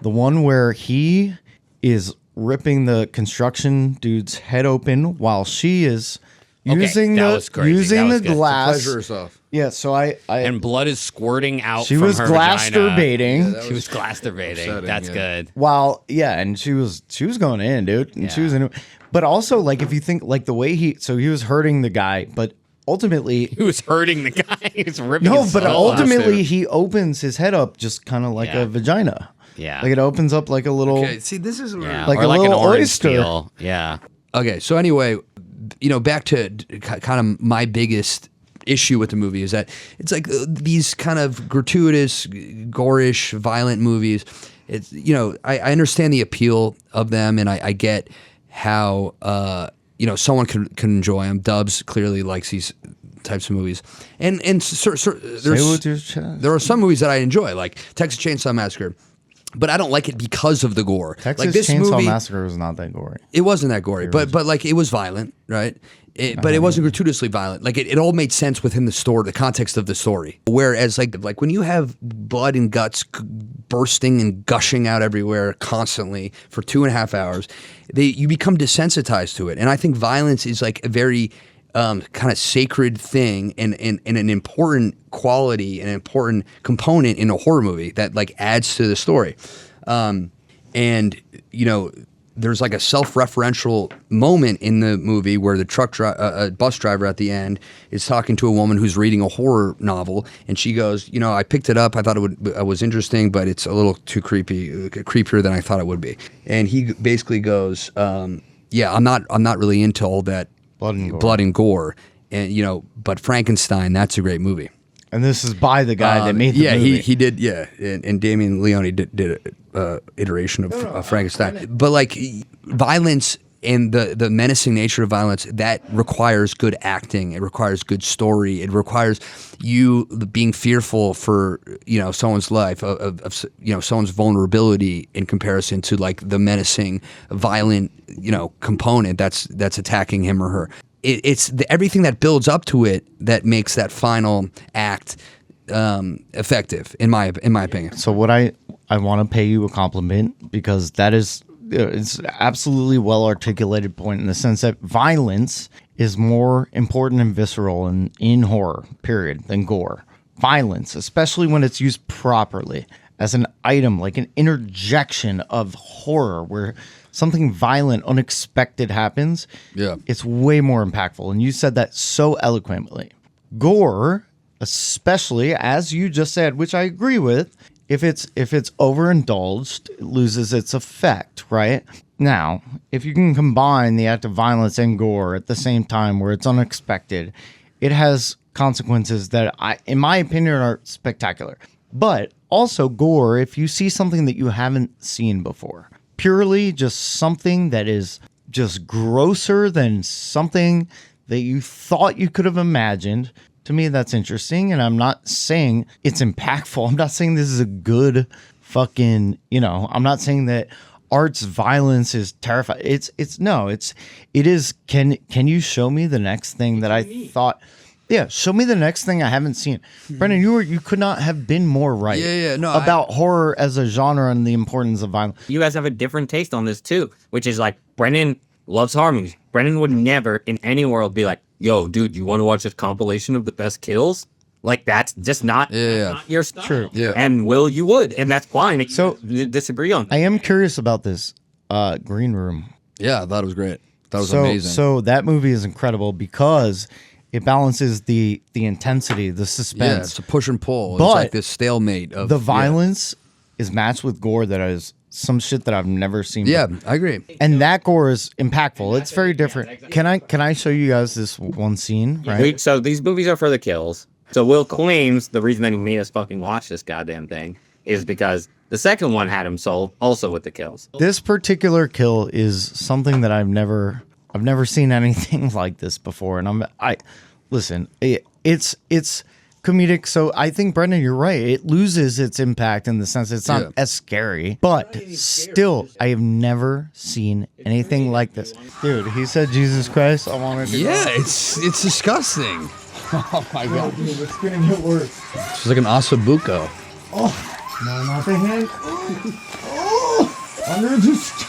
the one where he is ripping the construction dude's head open while she is using that was crazy. using That was the good. glass. Pleasure herself. Yeah, so I And blood is squirting out she from was her vagina. glasturbating. She was glasturbating. upsetting, That's yeah. good. While and she was going in, dude, and she was in. But also, like, if you think like the way he was hurting the guy, but ultimately He was hurting the guy. He was ripping no, his but soul out. ultimately he opens his head up just kind of like Yeah. a vagina. Yeah. Like it opens up like a little. Okay, see, this is where Yeah. like or a like an little orange oyster. peel. Yeah. Okay, so anyway, back to kind of my biggest issue with the movie is that it's like these kind of gratuitous, gore-ish, violent movies. It's I understand the appeal of them, and I get how someone can enjoy them. Dubbs clearly likes these types of movies, and Say with your chest. there are some movies that I enjoy, like Texas Chainsaw Massacre. But I don't like it because of the gore. Texas like this Chainsaw movie, Massacre was not that gory. it wasn't that gory, but like it was violent, right? But it wasn't gratuitously violent. Like it all made sense within the story, the context of the story. Whereas like when you have blood and guts bursting and gushing out everywhere constantly for 2.5 hours, you become desensitized to it. And I think violence is like a very kind of sacred thing and an important quality, an important component in a horror movie that like adds to the story. And there's like a self-referential moment in the movie where the bus driver at the end is talking to a woman who's reading a horror novel, and she goes, I picked it up. I thought it was interesting, but it's a little too creepier than I thought it would be. And he basically goes, yeah, I'm not really into all that blood and gore. And but Frankenstein, that's a great movie. And this is by the guy that made the movie. he did, yeah. And Damien Leone did an iteration of Frankenstein. But like violence and the menacing nature of violence, that requires good acting. It requires good story. It requires you being fearful for someone's life, of someone's vulnerability in comparison to like the menacing, violent component that's attacking him or her. It's everything that builds up to it that makes that final act effective, in my opinion. So what I want to pay you a compliment, because that is it's absolutely well articulated point in the sense that violence is more important and visceral in horror, period, than gore. Violence, especially when it's used properly as an item, like an interjection of horror where something violent, unexpected happens, it's way more impactful. And you said that so eloquently. Gore, especially, as you just said, which I agree with, if it's overindulged, it loses its effect, right? Now, if you can combine the act of violence and gore at the same time where it's unexpected, it has consequences that, in my opinion, are spectacular. But also gore, if you see something that you haven't seen before, purely just something that is just grosser than something that you thought you could have imagined, to me, that's interesting. And I'm not saying it's impactful. I'm not saying this is a good fucking, I'm not saying that art's violence is terrifying. It is. Can you show me the next thing that I thought? Yeah, show me the next thing I haven't seen. Brendan, you could not have been more right about horror as a genre and the importance of violence. You guys have a different taste on this too, which is like Brendan loves horror movies. Brendan would never in any world be like, yo, dude, you want to watch this compilation of the best kills? Like, that's just not your style. True. Yeah. And Will, you would, and that's fine. So disagree on that. I am curious about this Green Room. Yeah, I thought it was great. That was amazing. So that movie is incredible because it balances the intensity, the suspense. Yeah, it's a push and pull. But it's like this stalemate of the violence is matched with gore that is some shit that I've never seen Yeah, before. I agree. And that gore is impactful. It's very different. Can I show you guys this one scene? Right. So these movies are for the kills. So Will claims the reason that he made us fucking watch this goddamn thing is because the second one had him sold also with the kills. This particular kill is something that I've never seen anything like this before. And listen, it's comedic. So I think, Brendan, you're right. It loses its impact in the sense it's not as scary, but still, I have never seen anything like this. Dude, he said, Jesus Christ, I wanted to Yeah, it's disgusting. Oh my God. Dude, it's going to get worse. It's like an ossobuco. Oh, no, not the hand. Oh, I'm going to just...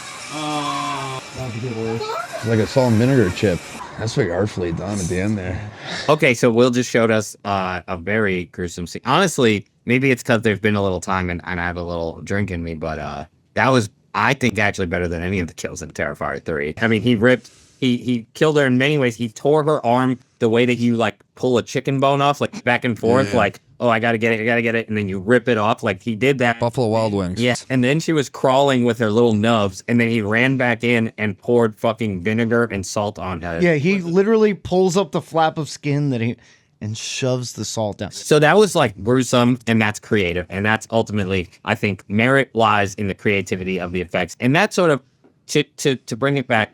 like a salt and vinegar chip. That's very artfully done at the end there. Okay, so Will just showed us a very gruesome scene. Honestly, maybe it's because there's been a little time and I have a little drink in me, but that was, I think, actually better than any of the kills in Terrifier 3. I mean, he killed her in many ways. He tore her arm the way that you, like, pull a chicken bone off, like, back and forth, like, oh, I gotta get it, and then you rip it off. Like, he did that. Buffalo Wild Wings. Yeah, and then she was crawling with her little nubs, and then he ran back in and poured fucking vinegar and salt on her. Yeah, he literally pulls up the flap of skin and shoves the salt down. So that was, like, gruesome, and that's creative, and that's ultimately, I think, merit lies in the creativity of the effects. And that sort of, to bring it back,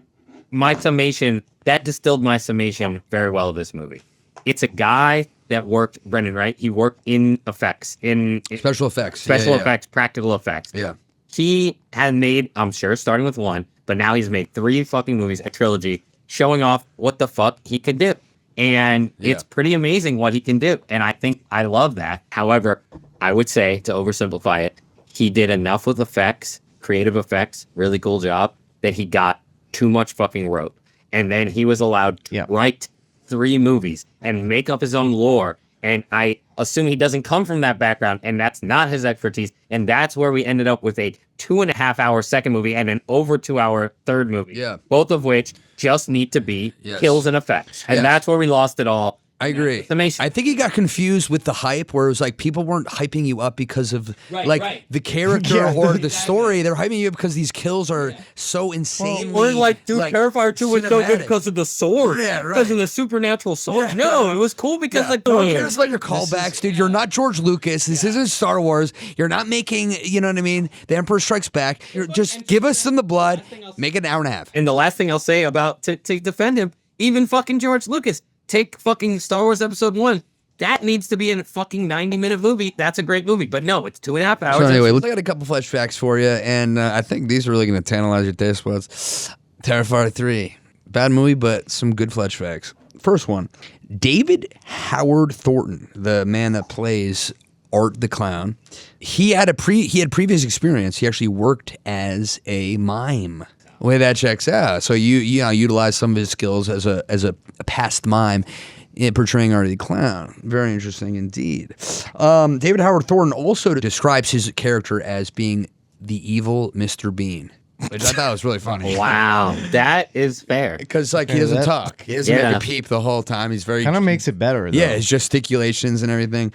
my summation, that distilled my summation very well of this movie. It's a guy that worked, Brendan, right? He worked in effects, in Special effects. effects, practical effects. Yeah. He had made, I'm sure, starting with 1, but now he's made 3 fucking movies, a trilogy, showing off what the fuck he could do. And it's pretty amazing what he can do. And I think I love that. However, I would say, to oversimplify it, he did enough with effects, creative effects, really cool job, that he got too much fucking rope. And then he was allowed to write 3 movies and make up his own lore. And I assume he doesn't come from that background, and that's not his expertise. And that's where we ended up with a 2.5-hour second movie and an over 2-hour third movie. Yeah. Both of which just need to be kills and effects. And that's where we lost it all. I agree. Summation. I think he got confused with the hype, where it was like people weren't hyping you up because of the character or the story. They're hyping you up because these kills are so insane. Or like, dude, Terrifier 2 was so good because of the sword. Yeah, right. Because of the supernatural sword. Yeah. No, it was cool because like, no one cares about your callbacks, dude. You're not George Lucas. This isn't Star Wars. You're not making, you know what I mean? The Emperor Strikes Back. You're just give us some of the blood. Make it an hour and a half. And the last thing I'll say about to defend him, even fucking George Lucas. Take fucking Star Wars Episode 1. That needs to be in a fucking 90-minute movie. That's a great movie. But no, it's 2.5 hours. So anyway, I got a couple flashbacks for you, and I think these are really going to tantalize your taste buds. Terrifier 3. Bad movie, but some good flashbacks. First one, David Howard Thornton, the man that plays Art the Clown. He had previous experience. He actually worked as a mime. The way that checks out. So you utilize some of his skills as a past mime in portraying Artie the Clown. Very interesting indeed. David Howard Thornton also describes his character as being the evil Mr. Bean, which I thought was really funny. Wow, that is fair. Because like he doesn't talk. He doesn't make a peep the whole time. He's very kind of makes it better, though. Yeah, his gesticulations and everything.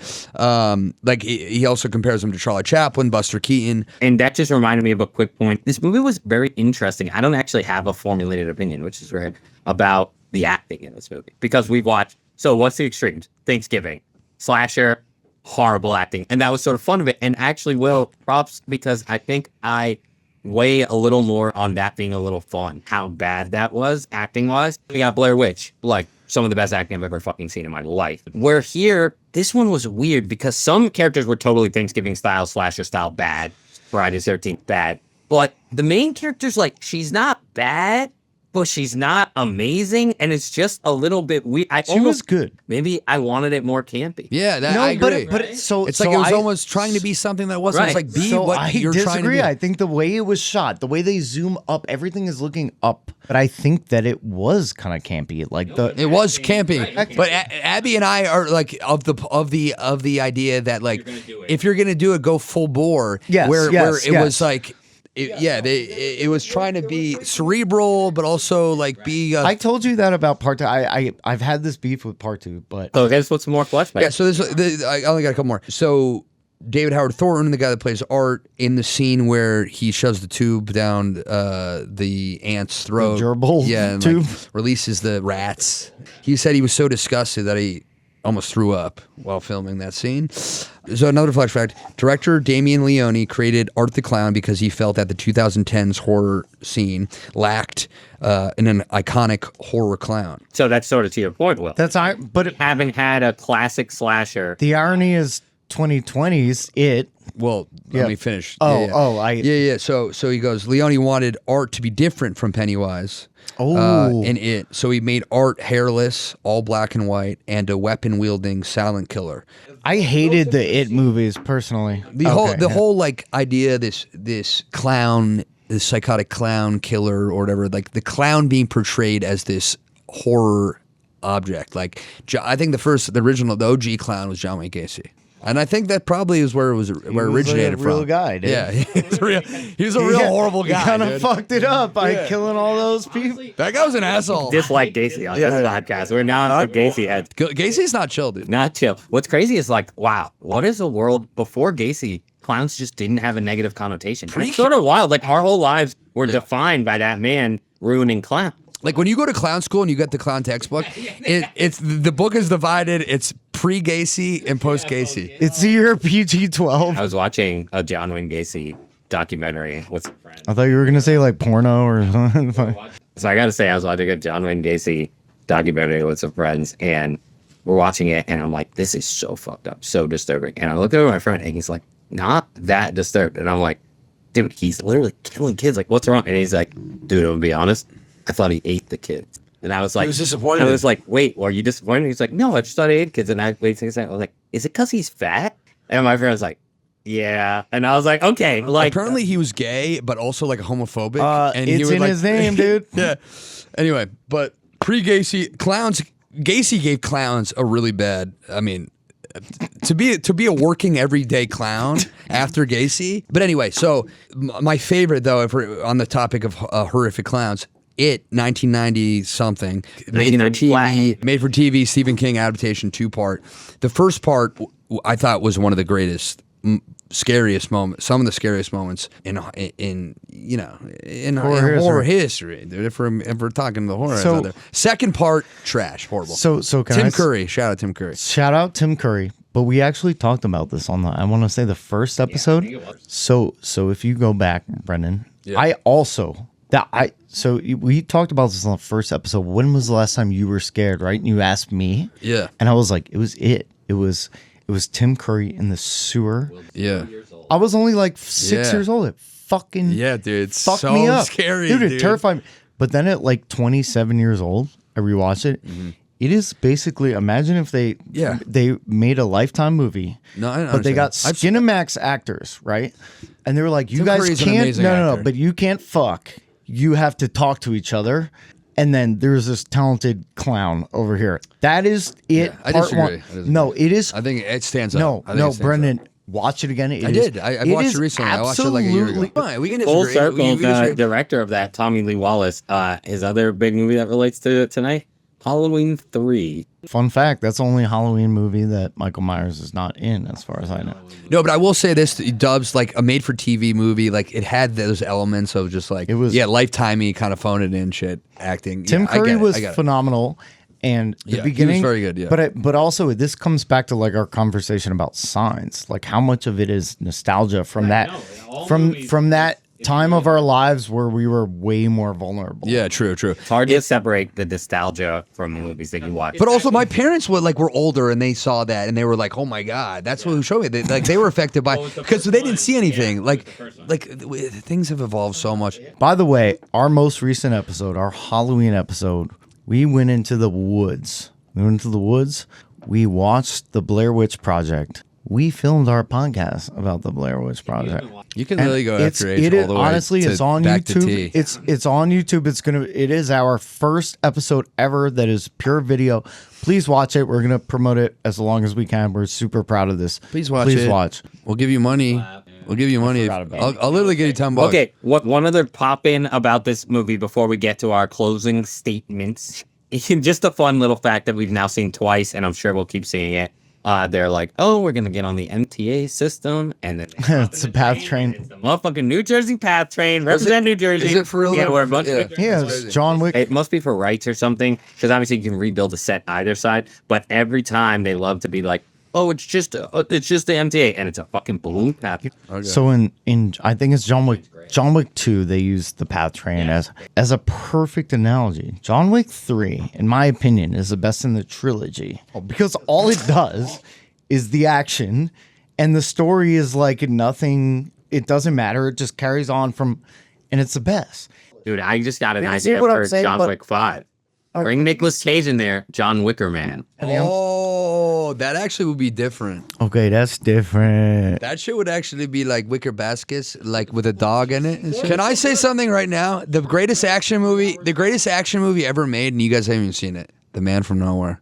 Like he also compares him to Charlie Chaplin, Buster Keaton. And that just reminded me of a quick point. This movie was very interesting. I don't actually have a formulated opinion, which is rare, about the acting in this movie. Because we've watched, so what's the extremes? Thanksgiving, slasher, horrible acting. And that was sort of fun of it. And actually, Will, props, because I think I weigh a little more on that being a little fun. How bad that was, acting-wise. We got Blair Witch, like some of the best acting I've ever fucking seen in my life. Where here, this one was weird because some characters were totally Thanksgiving style, slasher style bad. Friday the 13th bad. But the main character's like, she's not bad, but she's not amazing, and it's just a little bit weird. She was good. Maybe I wanted it more campy. Yeah, I agree. But it's like it was almost trying to be something that wasn't. Right. It's like be so what I you're trying to disagree. be. I think the way it was shot, the way they zoom up, everything is looking up. But I think that it was kind of campy. Like It was campy, but Abbie and I are like of the idea that like if you're gonna do it, go full bore. Where it was like. It was trying to be cerebral, but also like be. I told you that about part 2. I've had this beef with part 2, but So let's put some more flashbacks. Yeah, so I only got a couple more. So David Howard Thornton, the guy that plays Art, in the scene where he shoves the tube down the ant's throat, the gerbil and tube, like, releases the rats. He said he was so disgusted that he almost threw up while filming that scene. So another flashback. Director Damien Leone created Art the Clown because he felt that the 2010s horror scene lacked an iconic horror clown. So that's sort of to your point, Will. But having had a classic slasher. The irony is 2020's It. Well, let me finish. So he goes, Leone wanted Art to be different from Pennywise. In It. So he made Art hairless, all black and white, and a weapon-wielding silent killer. I hated the It movies personally. The whole like idea, this clown this psychotic clown killer or whatever, like the clown being portrayed as this horror object. Like I think the original, the OG clown was John Wayne Gacy. And I think that probably is where it originated like a real from. guy, dude. Yeah, he was a real horrible guy. He kind of dude. fucked it up by killing all those people. That guy was an asshole. Dislike Gacy on this podcast. We're now on Gacy heads. Gacy's not chill, dude. Not chill. What's crazy is like, wow, what is a world before Gacy? Clowns just didn't have a negative connotation. It's sort of wild. Like our whole lives were defined by that man ruining clowns. Like when you go to clown school and you get the clown textbook, it's the book is divided. It's pre-Gacy and post-Gacy. It's your PG-12. I was watching a John Wayne Gacy documentary with some friends. I thought you were gonna say like porno or something. So I gotta say, I was watching a John Wayne Gacy documentary with some friends, and we're watching it, and I'm like, this is so fucked up, so disturbing. And I looked over at my friend, and he's like, not that disturbed. And I'm like, dude, he's literally killing kids. Like, what's wrong? And he's like, dude, I'm gonna be honest, I thought he ate the kids. And I was like, He was disappointed. I was like, wait, were you disappointed? He's like, no, I just thought he ate kids. And I wait a second. I was like, is it because he's fat? And my friend was like, yeah. And I was like, okay. Like, Apparently he was gay, but also like homophobic. And he it's would, in like, his name, dude. Yeah. Anyway, but pre-Gacy, Gacy gave clowns a really bad. I mean, to be a working everyday clown after Gacy. But anyway, so my favorite though, if we're on the topic of horrific clowns. 1990 something, made for TV, Stephen King adaptation, 2-part. The first part I thought was one of the greatest, scariest moments, some of the scariest moments in horror history. Dude, if we're talking the horror out there. Second part, trash, horrible. So Tim Curry, shout out Tim Curry. Shout out Tim Curry. But we actually talked about this on I want to say the first episode. So if you go back, Brendan, we talked about this on the first episode. When was the last time you were scared, right? And you asked me. Yeah. And I was like, it was Tim Curry in the sewer. Yeah. I was only like 6 years old. It fucking dude, it's fucked so me up. scary, dude. It dude. terrified me. But then at like 27 years old, I rewatched it. Mm-hmm. It is basically, imagine if they made a Lifetime movie, but they got Skinamax actors, right? And they were like, you guys can't, no, but you can't fuck. You have to talk to each other. And then there's this talented clown over here. That is it. I disagree. No, it is. I think it stands up. No, Brendan, watch it again. I did. I watched it recently. I watched it like a year ago. Fine, we can disagree. Full circle, the director of that, Tommy Lee Wallace, his other big movie that relates to tonight, Halloween 3. Fun fact, that's the only Halloween movie that Michael Myers is not in, as far as I know. No, but I will say this, Dubbs, like a made-for-TV movie, like it had those elements of just like, Lifetime-y kind of phone it in shit, acting. Tim Curry was phenomenal, and the beginning, he was very good, yeah. But also, this comes back to like our conversation about Signs, like how much of it is nostalgia from from that time of our lives where we were way more vulnerable. Yeah, true. It's hard to separate the nostalgia from the movies that you watch. But also, my parents were older and they saw that and they were like, "Oh my god, that's what showed me." They were affected by because they didn't see anything. Things have evolved so much. By the way, our most recent episode, our Halloween episode, we went into the woods. We watched the Blair Witch Project. We filmed our podcast about the Blair Witch Project. You can really go after age all the way. Honestly, it's on YouTube. It's on YouTube. It is our first episode ever that is pure video. Please watch it. We're gonna promote it as long as we can. We're super proud of this. Please watch. We'll give you money. We'll give you money. I'll literally give you $10. Okay, one other pop in about this movie before we get to our closing statements. Just a fun little fact that we've now seen twice, and I'm sure we'll keep seeing it. They're like, oh, we're gonna get on the MTA system, and then it's a PATH train. It's the motherfucking New Jersey PATH train. Represent New Jersey. Is it for real? Yeah, we're a bunch of it's John Wick. It must be for rights or something, because obviously you can rebuild a set either side. But every time they love to be like, oh, it's just the MTA, and it's a fucking balloon path. Okay. So in I think it's John Wick 2, they use the PATH train as a perfect analogy. John Wick 3, in my opinion, is the best in the trilogy because all it does is the action, and the story is like nothing. It doesn't matter. It just carries on and it's the best. Dude, I just got an idea for John Wick 5. Bring Nicolas Cage in there, John Wicker Man. Oh, Oh, that actually would be different. Okay, that's different. That shit would actually be like Wicker Baskets, like with a dog in it. Can I say something right now? The greatest action movie ever made, and you guys haven't even seen it. The Man from Nowhere.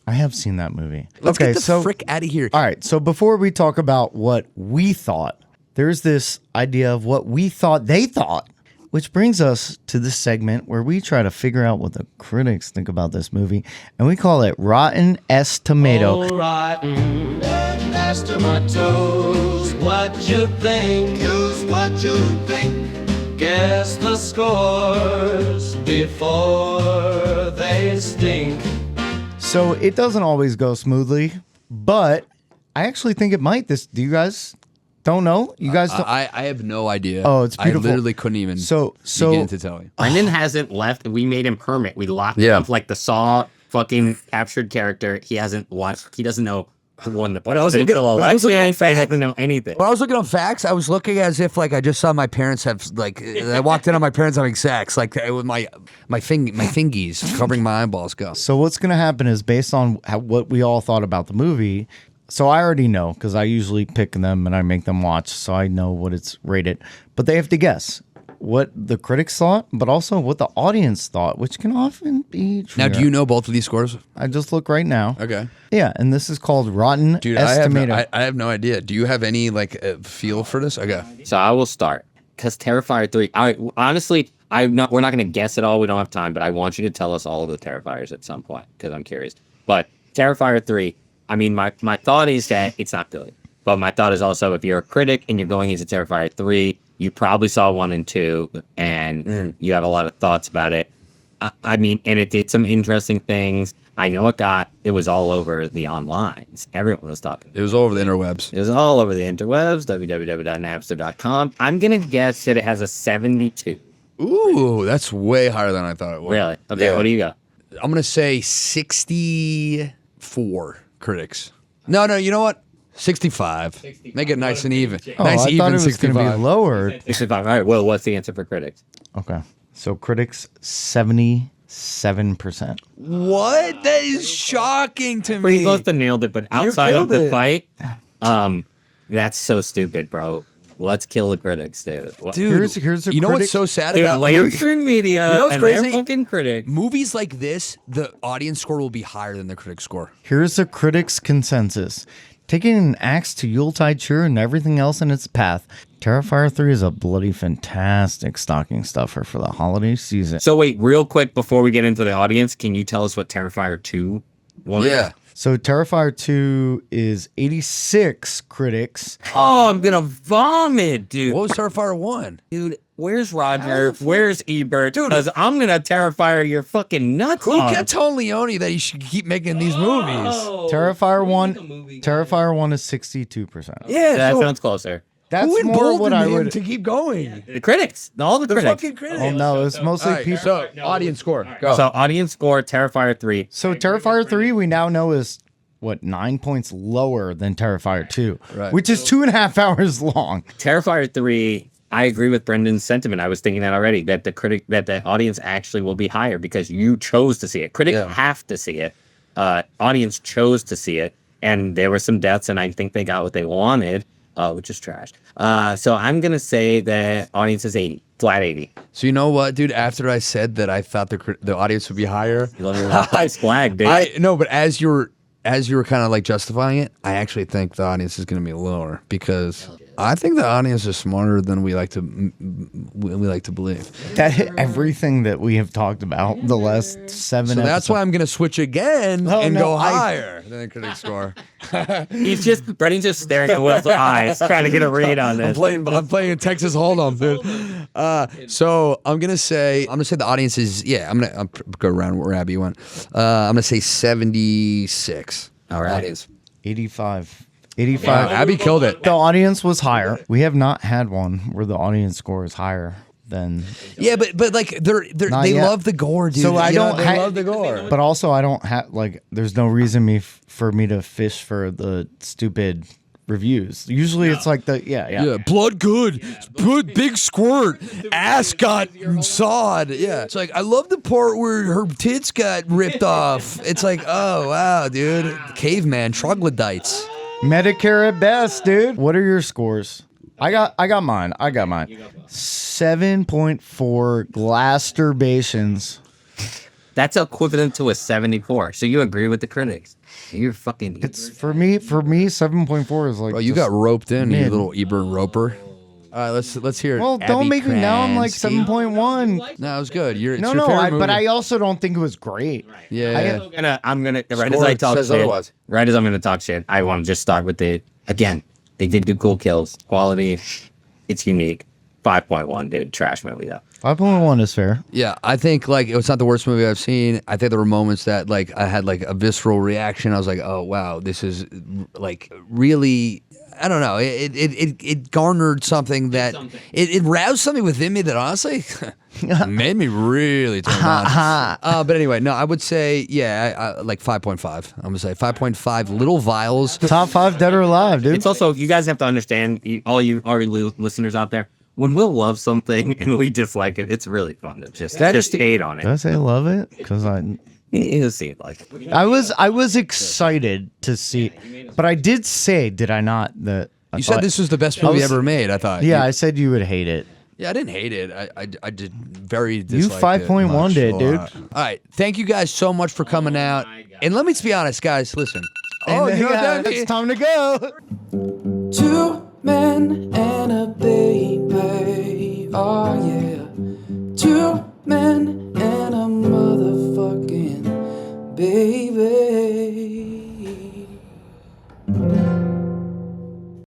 I have seen that movie. Let's get the frick out of here. All right, so before we talk about what we thought, there's this idea of what we thought they thought, which brings us to this segment where we try to figure out what the critics think about this movie, and we call it Rotten S Tomato. Oh, rotten S tomatoes, what you think? Use what you think. Guess the scores before they stink. So it doesn't always go smoothly, but I actually think it might. Do you guys don't know? You guys don't? I have no idea. Oh, it's beautiful. I literally couldn't even begin to tell you. Brendan hasn't left. We made him hermit. We locked him up like the Saw fucking captured character. He hasn't watched. He doesn't know who won the. What else? I was looking at I didn't know anything. When I was looking on facts, I was looking as if like I just saw my parents have like I walked in on my parents having sex like with my fingies covering my eyeballs. Go. So what's going to happen is based on what we all thought about the movie. So I already know because I usually pick them and I make them watch, so I know what it's rated. But they have to guess what the critics thought, but also what the audience thought, which can often be true. Now, do you know both of these scores? I just look right now. Okay. Yeah, and this is called Rotten Dude, S Tomato. I have no idea. Do you have any like feel for this? Okay. So I will start because Terrifier 3. We're not going to guess it all. We don't have time, but I want you to tell us all of the Terrifiers at some point because I'm curious. But Terrifier 3. I mean, my thought is that it's not good. But my thought is also if you're a critic and you're going into Terrifier 3, you probably saw 1 and 2, and you have a lot of thoughts about it. I mean, and it did some interesting things. I know it was all over the onlines. Everyone was talking. It was all over the interwebs. It was all over the interwebs, www.napster.com. I'm going to guess that it has a 72. Ooh, that's way higher than I thought it would. Really? Okay, Yeah. What do you got? I'm going to say 64 critics. No, you know what? 65. Make it nice and even. Oh, Nice I even thought it was going 65. to be lower. 65. All right, well, what's the answer for critics? Okay. So critics, 77%. What? That is shocking to Pretty me. close to nailed it, but outside of killed the it. fight, that's so stupid, bro. Let's kill the critics, dude. Dude, Here's a you know critic- what's so sad Dude, about mainstream media You know what's and their crazy? fucking critics. movies like this? The audience score will be higher than the critic score. Here's the critics' consensus. Taking an axe to Yuletide cheer and everything else in its path, Terrifier 3 is a bloody fantastic stocking stuffer for the holiday season. So wait, real quick before we get into the audience, can you tell us what Terrifier 2 was? So Terrifier 2 is 86 critics. Oh, I'm gonna vomit, dude. What was Terrifier 1? Dude, where's Roger? Where's Ebert? Because I'm gonna Terrifier your fucking nuts Who off. kept telling Leone that he should keep making these movies? Terrifier 1 is 62%. Yeah, That so sounds closer. That's who more what I emboldened him would. to keep going? The critics. All the critics. Fucking critics. Oh no, it's mostly All right, people. so audience score. Go. So audience score, Terrifier 3. So Terrifier 3 we now know is 9 points lower than Terrifier 2, Right. which is 2.5 hours long. Terrifier 3, I agree with Brendan's sentiment. I was thinking that already, that the audience actually will be higher because you chose to see it. Critics have to see it. Audience chose to see it. And there were some deaths, and I think they got what they wanted, which is trash. So I'm going to say that audience is 80, flat 80. So you know what, dude? After I said that I thought the audience would be higher, You love your nice flag, dude. but as you were kind of like justifying it, I actually think the audience is going to be lower because I think the audience is smarter than we like to believe. That everything that we have talked about the last 7 So episodes. that's why I'm going to switch again Oh, and no, go I- higher than the critic score. Brendan's just staring at Will's eyes, trying to get a read on this. I'm playing a Texas Hold'em, dude. So I'm gonna say the audience is I'm gonna go around where Abbie went. I'm gonna say 76. All right. 85. Abbie killed it. The audience was higher. We have not had one where the audience score is higher than. Yeah, but like Not they yet. love the gore, dude. So I You know, don't they ha- love the gore. But also, I don't have there's no reason for me to fish for the stupid reviews. Usually it's like the Yeah, blood good. Big squirt. Ass got sawed. Yeah. It's like, I love the part where her tits got ripped off. It's like, oh, wow, dude. Caveman, troglodytes. Medicare at best, dude. What are your scores? I got mine. 7.4 glasturbations. That's equivalent to a 74. So you agree with the critics? You're fucking. It's for me. 7.4 is like. Oh, you got just roped in, you mid. little Ebert Roper. All right, let's hear it. Well, don't Abbie make me now. I'm like Krinsky. 7.1. No, it was good. It's No, your favorite but movie. I also don't think it was great. Yeah. I'm gonna right as Score I talk says shit. otherwise. Right as I'm gonna talk shit, I want to just start with the again. They did do cool kills, quality. It's unique. 5.1, dude. Trash movie though. 5.1 is fair. Yeah, I think like it's not the worst movie I've seen. I think there were moments that like I had like a visceral reaction. I was like, oh wow, this is like really. I don't know. It garnered something that it roused something within me that honestly made me really turn on. But anyway, no, I would say I like 5.5. I'm gonna say 5.5 little vials. Top 5 dead or alive, dude. It's also you guys have to understand, all you our listeners out there. When Will loves something and we dislike it, it's really fun to just hate on Did I it. say love it? Because You see it like I was excited to see, but I did say, did I not? That You said this was the best movie ever made. I thought. Yeah, I said you would hate it. Yeah, I didn't hate it. I did very. You dislike it 5.1 much, did, a dude. lot. All right, thank you guys so much for coming out. And let me be honest, guys. Listen. And you know yeah, that- it's time to go. 2 men and a